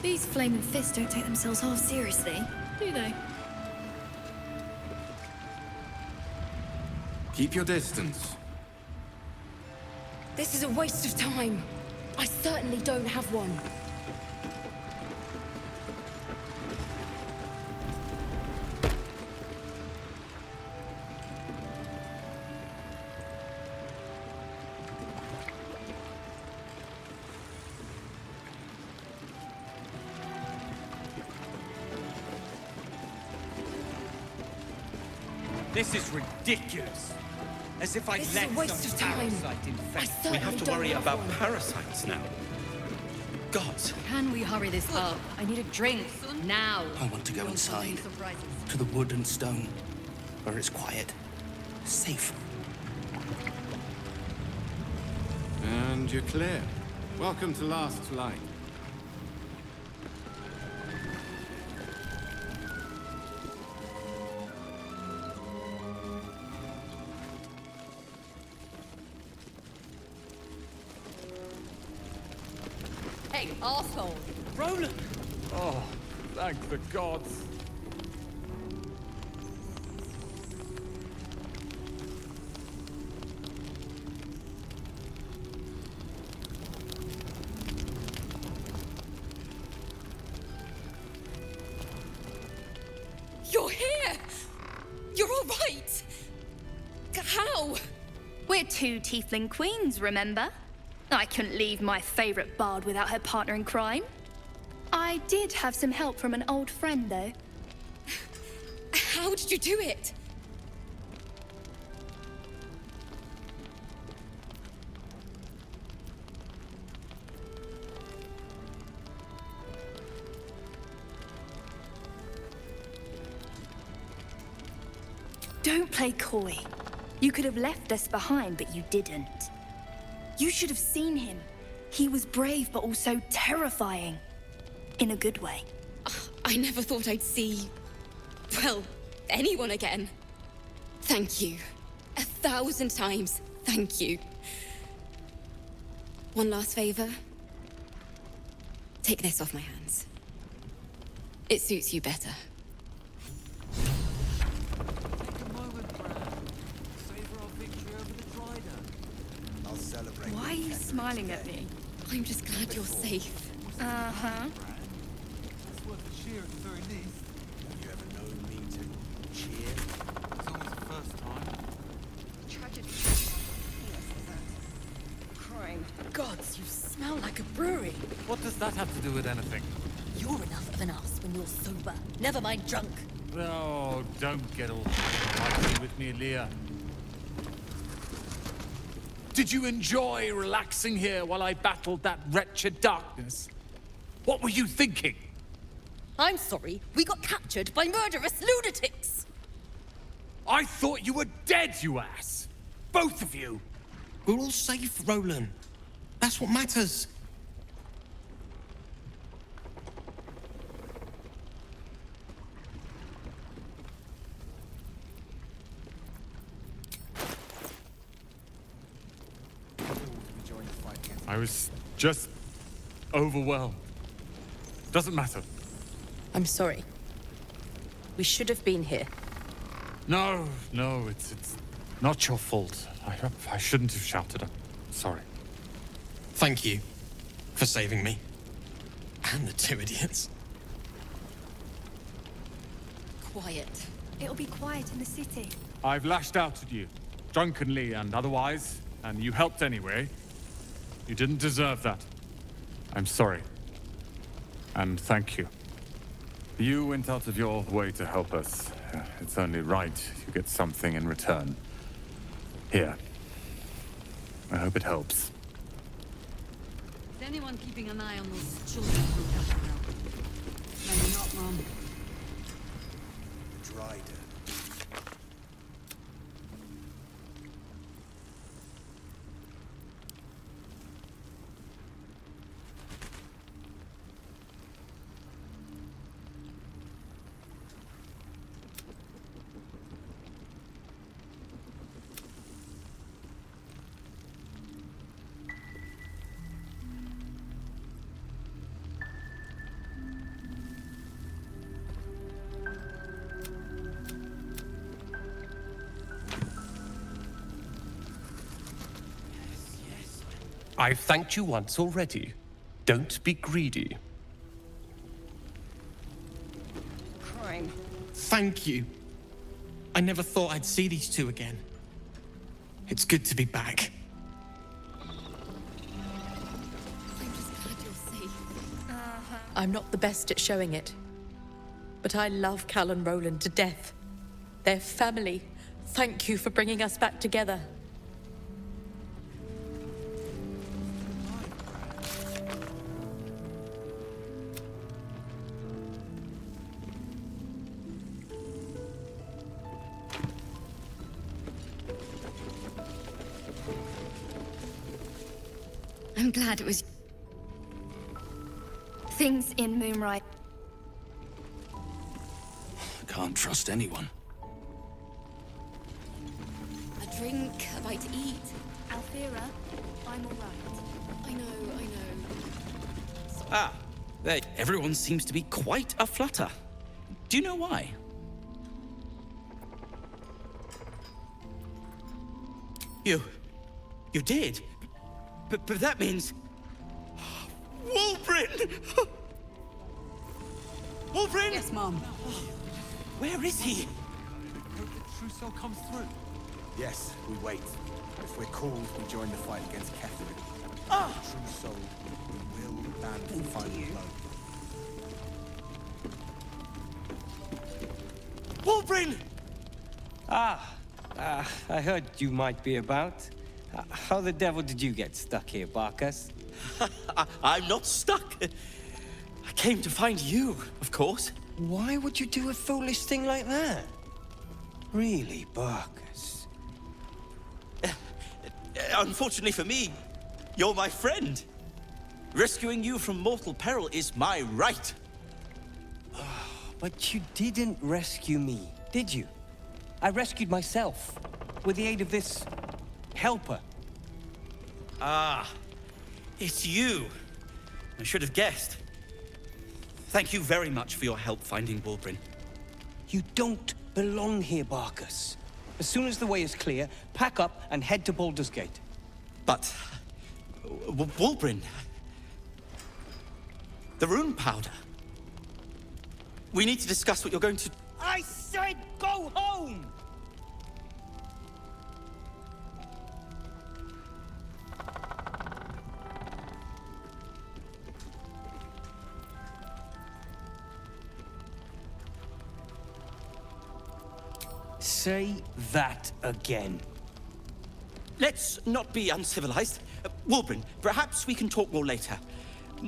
Speaker 16: These flaming fists don't take themselves half seriously, do they?
Speaker 14: Keep your distance.
Speaker 13: This is a waste of time. I certainly don't have one.
Speaker 12: This is ridiculous. As if I'd
Speaker 13: This is
Speaker 12: let
Speaker 13: a waste
Speaker 12: some
Speaker 13: of time.
Speaker 12: parasite infect.
Speaker 2: We have to worry about parasites now. Gods,
Speaker 11: Can we hurry this up? I need a drink now.
Speaker 2: I want to go inside. To the wood and stone, where it's quiet, safe.
Speaker 14: And you're clear. Welcome to Last Light.
Speaker 11: Hey, arsehole!
Speaker 2: Roland!
Speaker 17: Oh, thank the gods.
Speaker 13: You're here! You're all right! How?
Speaker 16: We're two tiefling queens, remember? I couldn't leave my favorite bard without her partner in crime. I did have some help from an old friend, though.
Speaker 13: How did you do it?
Speaker 16: Don't play coy. You could have left us behind, but you didn't. You should have seen him. He was brave, but also terrifying. In a good way.
Speaker 13: I never thought I'd see... well, anyone again. Thank you. 1,000 times, thank you. One last favor. Take this off my hands. It suits you better.
Speaker 16: Why are you smiling at me?
Speaker 13: I'm just glad you're safe.
Speaker 16: Uh-huh.
Speaker 17: It's worth a cheer at the very least.
Speaker 2: Have you ever known me to cheer?
Speaker 17: It's always the first time.
Speaker 13: Tragedy. Crime. Gods, you smell like a brewery.
Speaker 17: What does that have to do with anything?
Speaker 11: You're enough of an ass when you're sober. Never mind drunk.
Speaker 17: Oh, don't get all fighty with me, Leah. Did you enjoy relaxing here while I battled that wretched darkness? What were you thinking?
Speaker 11: I'm sorry, we got captured by murderous lunatics!
Speaker 17: I thought you were dead, you ass! Both of you!
Speaker 2: We're all safe, Roland. That's what matters.
Speaker 17: I was just overwhelmed. Doesn't matter.
Speaker 18: I'm sorry. We should have been here.
Speaker 17: No, it's not your fault. I shouldn't have shouted. I'm sorry.
Speaker 19: Thank you for saving me. And the two idiots.
Speaker 16: Quiet. It'll be quiet in the city.
Speaker 17: I've lashed out at you, drunkenly and otherwise, and you helped anyway. You didn't deserve that. I'm sorry. And thank you. You went out of your way to help us. It's only right you get something in return. Here. I hope it helps.
Speaker 21: Is anyone keeping an eye on those children from Castle? Maybe not, Mom.
Speaker 2: Dryden.
Speaker 19: I've thanked you once already. Don't be greedy.
Speaker 13: Crime.
Speaker 19: Thank you. I never thought I'd see these two again. It's good to be back.
Speaker 18: I'm not the best at showing it, but I love Cal and Roland to death. They're family. Thank you for bringing us back together.
Speaker 16: I'm glad it was... Things in Moonrise.
Speaker 2: Can't trust anyone.
Speaker 16: A drink, a bite to eat. Althera, I'm alright. I know.
Speaker 24: Ah, there. Everyone seems to be quite a flutter. Do you know why? You did? But that means... Wulbrin! Wulbrin!
Speaker 21: Yes, Mom.
Speaker 24: Where is he?
Speaker 2: Hope the trousseau comes through. Yes, we wait. If we're called, we join the fight against Catherine.
Speaker 24: Ah!
Speaker 2: Trousseau, we will land the final blow.
Speaker 24: Wulbrin!
Speaker 25: I heard you might be about. How the devil did you get stuck here, Barkas?
Speaker 24: I'm not stuck. I came to find you, of course.
Speaker 25: Why would you do a foolish thing like that? Really, Barkas?
Speaker 24: Unfortunately for me, you're my friend. Rescuing you from mortal peril is my right.
Speaker 25: But you didn't rescue me, did you? I rescued myself, with the aid of this... helper.
Speaker 24: Ah, it's you. I should have guessed. Thank you very much for your help finding Wulbrin.
Speaker 25: You don't belong here, Barkas. As soon as the way is clear, pack up and head to Baldur's Gate.
Speaker 24: But... Wulbrin... The rune powder... We need to discuss what you're going to...
Speaker 25: I said go home! Say that again.
Speaker 24: Let's not be uncivilized. Wulbrin, perhaps we can talk more later,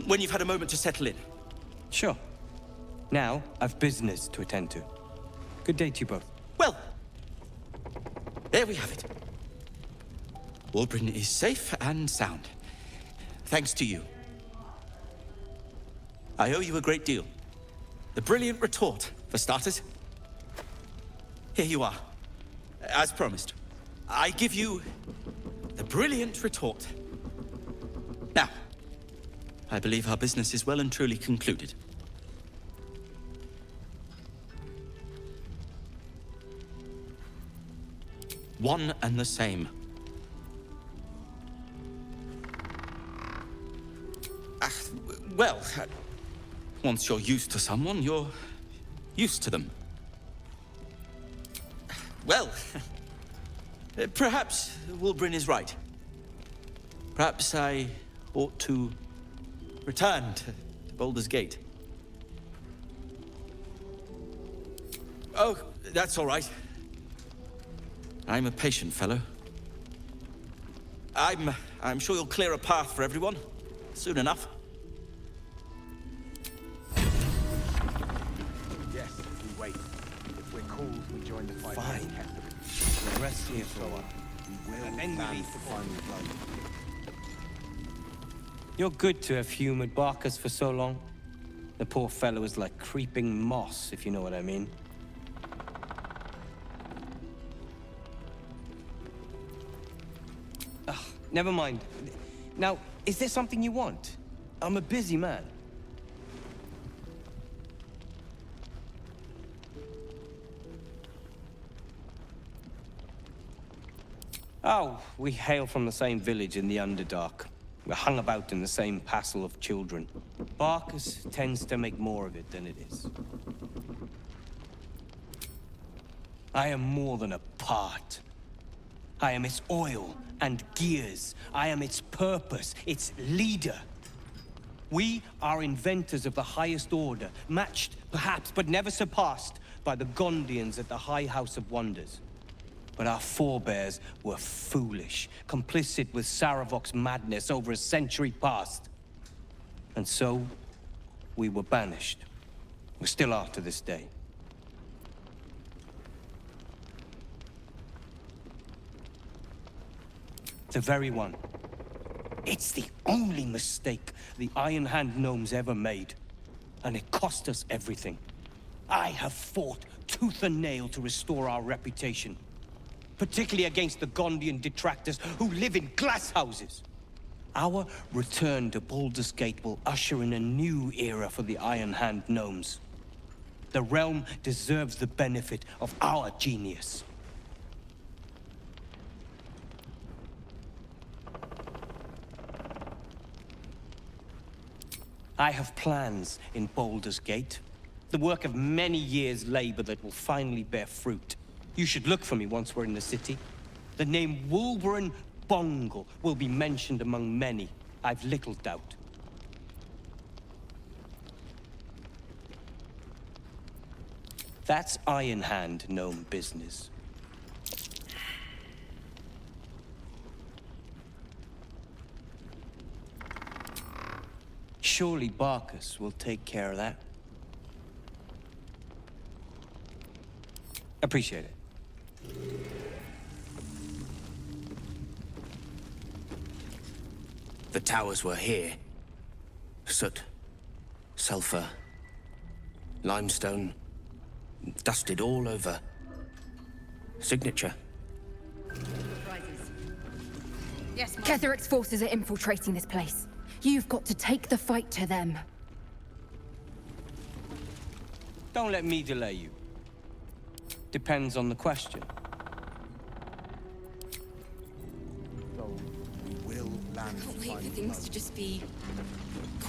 Speaker 24: when you've had a moment to settle in.
Speaker 25: Sure. Now, I've business to attend to. Good day to you both.
Speaker 24: Well, there we have it. Wulbrin is safe and sound. Thanks to you. I owe you a great deal. The brilliant retort, for starters. Here you are. As promised. I give you the brilliant retort. Now, I believe our business is well and truly concluded. One and the same. Well, once you're used to someone, you're used to them. Well, perhaps Wulbrin is right. Perhaps I ought to return to Baldur's Gate. Oh, that's all right. I'm a patient fellow. I'm sure you'll clear a path for everyone soon enough.
Speaker 25: Yes, we wait. If we're called, we join the fight. Fine. We'll rest here for a while. And then we leave to find the blood. You're good to have humored Barkus for so long. The poor fellow is like creeping moss, if you know what I mean. Ugh, never mind. Now, is there something you want? I'm a busy man. Oh, we hail from the same village in the Underdark. We're hung about in the same passel of children. Barkus tends to make more of it than it is. I am more than a part. I am its oil and gears. I am its purpose, its leader. We are inventors of the highest order, matched, perhaps, but never surpassed by the Gondians at the High House of Wonders. But our forebears were foolish, complicit with Saravok's madness over a century past. And so, we were banished. We still are to this day. The very one. It's the only mistake the Iron Hand gnomes ever made. And it cost us everything. I have fought tooth and nail to restore our reputation. Particularly against the Gondian detractors who live in glass houses. Our return to Baldur's Gate will usher in a new era for the Iron Hand gnomes. The realm deserves the benefit of our genius. I have plans in Baldur's Gate. The work of many years' labor that will finally bear fruit. You should look for me once we're in the city. The name Wulbrin Bongle will be mentioned among many, I've little doubt. That's Iron Hand gnome business. Surely Barkus will take care of that. Appreciate it.
Speaker 2: The towers were here. Soot, sulfur, limestone, dusted all over. Signature.
Speaker 9: Yes, Mom.
Speaker 16: Ketheric's forces are infiltrating this place. You've got to take the fight to them.
Speaker 25: Don't let me delay you. Depends on the question.
Speaker 5: So, we will land.
Speaker 21: Can't wait for things to just be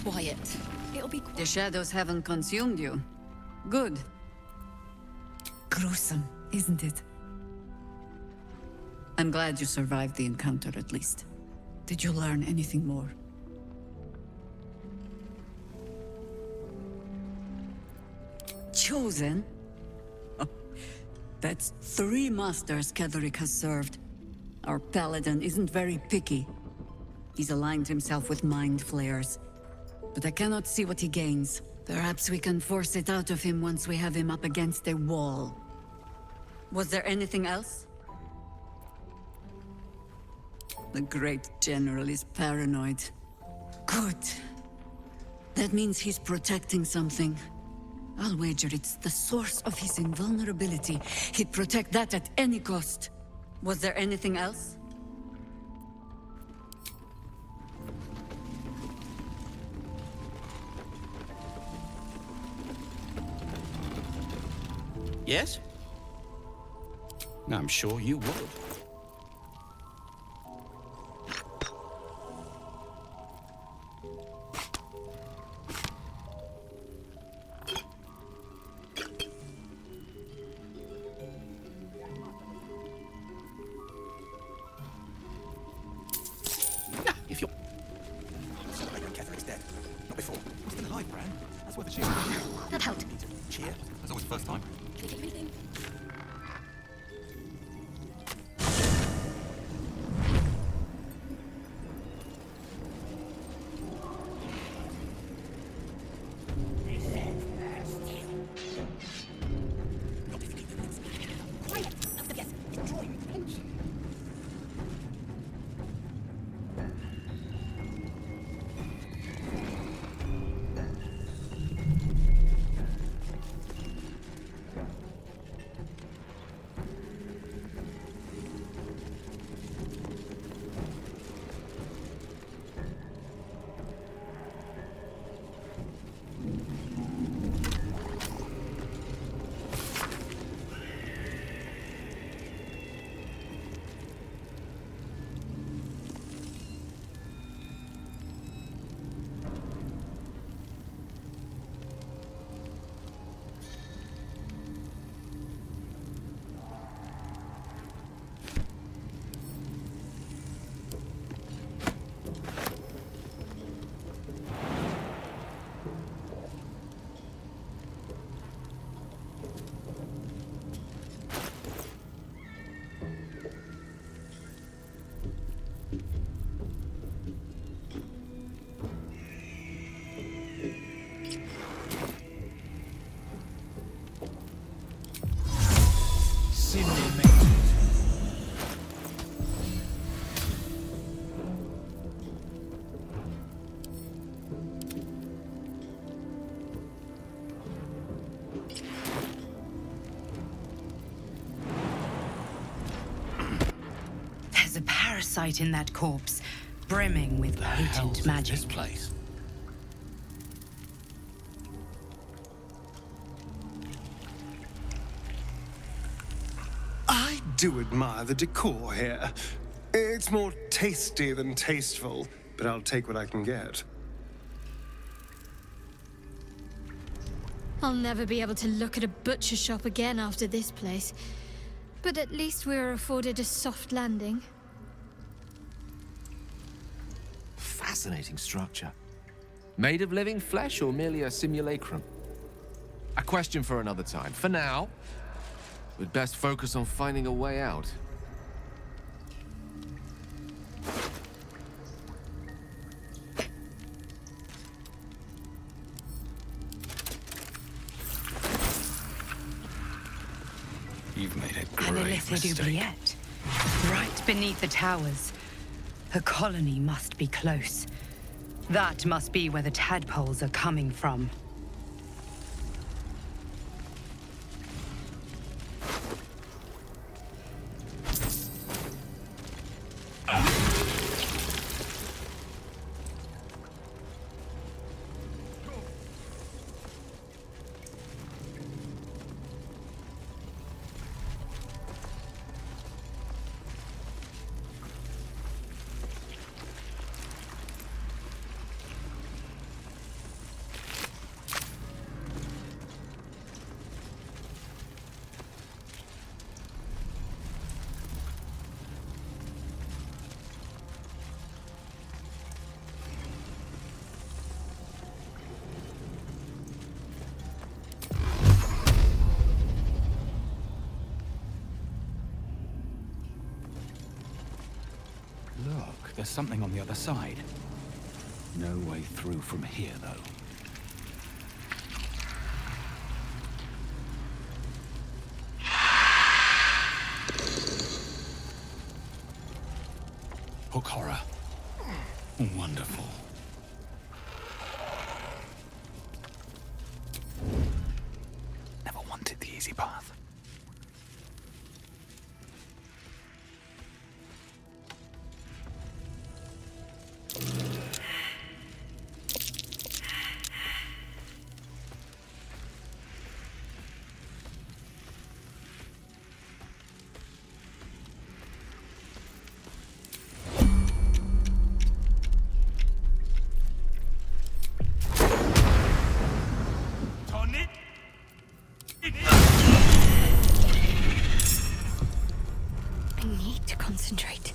Speaker 21: quiet.
Speaker 16: It'll be quiet.
Speaker 21: The shadows haven't consumed you. Good.
Speaker 6: Gruesome, isn't it?
Speaker 21: I'm glad you survived the encounter at least.
Speaker 6: Did you learn anything more? Chosen? Oh, that's 3 masters Cleric has served. Our paladin isn't very picky. He's aligned himself with mind flayers. But I cannot see what he gains. Perhaps we can force it out of him once we have him up against a wall.
Speaker 21: Was there anything else?
Speaker 6: The great general is paranoid. Good. That means he's protecting something. I'll wager it's the source of his invulnerability. He'd protect that at any cost.
Speaker 21: Was there anything else?
Speaker 24: Yes? I'm sure you would.
Speaker 2: If you're... Sorry, Catheric's dead. Not before. I'm still alive, Bran. That's worth a cheer.
Speaker 22: That helped.
Speaker 2: Cheer? That's always the first time.
Speaker 22: Can we take anything?
Speaker 3: There's a parasite in that corpse, brimming with potent magic.
Speaker 2: This place.
Speaker 4: I do admire the decor here. It's more tasty than tasteful, but I'll take what I can get.
Speaker 9: I'll never be able to look at a butcher shop again after this place. But at least we were afforded a soft landing.
Speaker 7: Fascinating structure. Made of living flesh or merely a simulacrum? A question for another time. For now, we'd best focus on finding a way out.
Speaker 2: You've made a
Speaker 3: An
Speaker 2: great
Speaker 3: illicit
Speaker 2: mistake.
Speaker 3: Oubliette. Right beneath the towers. A colony must be close. That must be where the tadpoles are coming from.
Speaker 8: Look, there's something on the other side. No way through from here, though. Hook horror. Wonderful. Never wanted the easy path.
Speaker 22: I need to concentrate.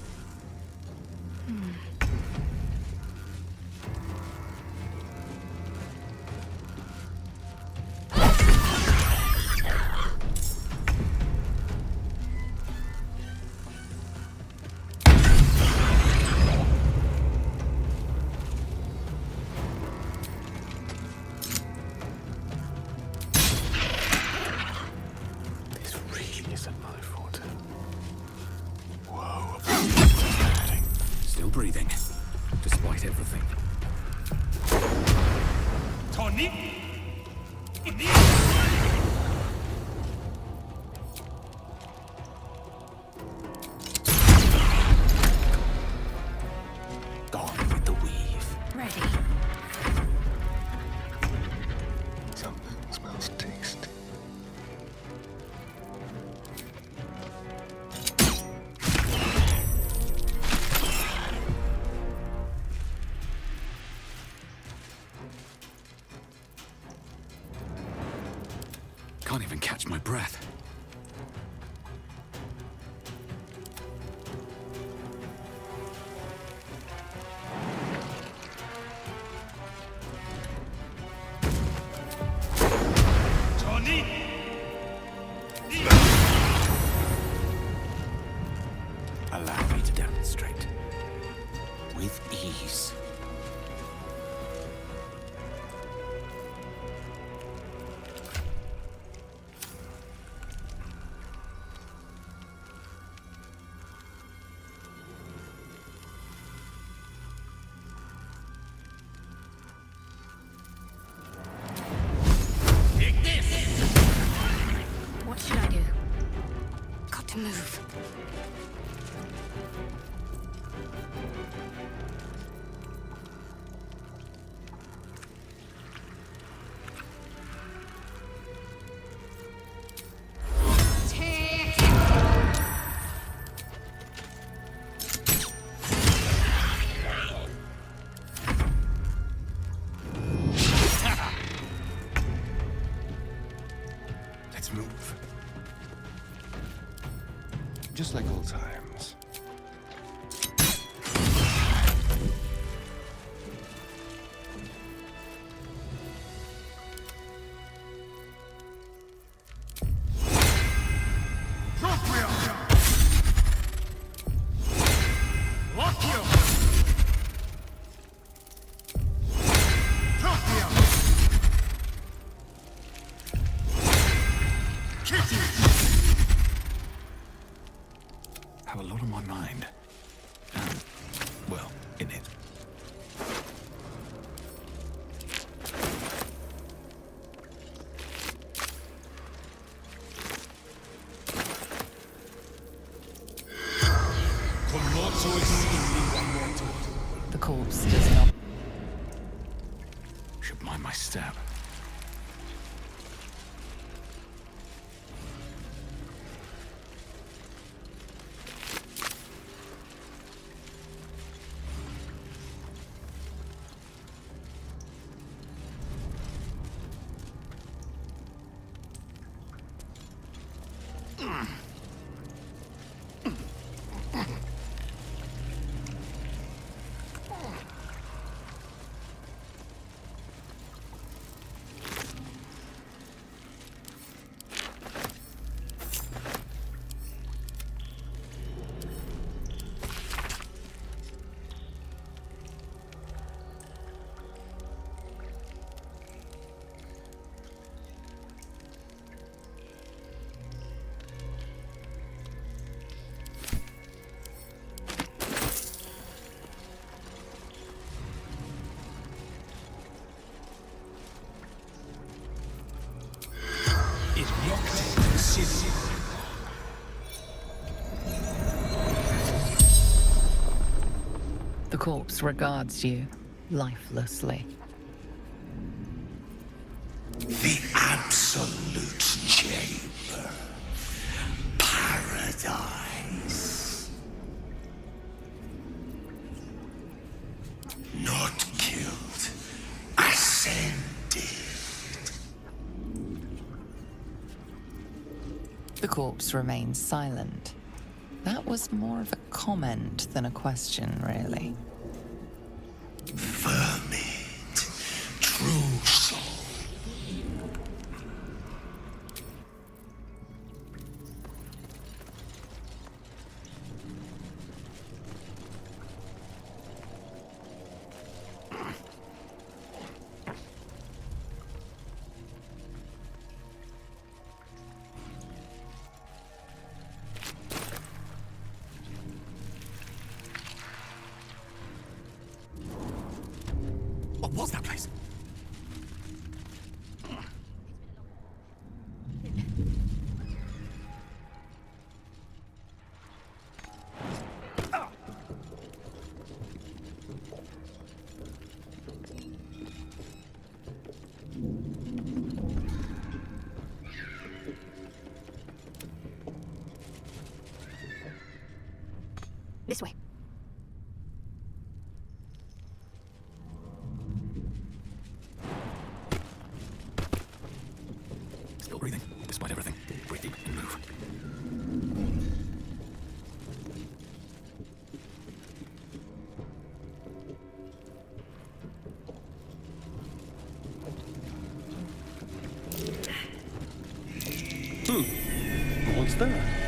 Speaker 2: Still breathing, despite everything.
Speaker 1: Tony?
Speaker 2: Gone with the weave.
Speaker 22: Ready.
Speaker 4: Something smells tasty.
Speaker 2: Can't even catch my breath.
Speaker 1: Tony?
Speaker 2: Allow me to demonstrate. With ease.
Speaker 22: What should I do? Got to move.
Speaker 4: Let's move. Just like old times.
Speaker 2: Have a lot on my mind. Well, in it.
Speaker 3: The corpse does not.
Speaker 2: Should mind my step.
Speaker 3: The corpse regards you lifelessly.
Speaker 10: The absolute chamber. Paradise. Not killed. Ascended.
Speaker 12: The corpse remained silent. That was more of a comment than a question, really.
Speaker 10: Vermit, true soul.
Speaker 2: What was that place?
Speaker 11: This way.
Speaker 2: Still breathing, despite everything. Breathe deep and move.
Speaker 4: What's that?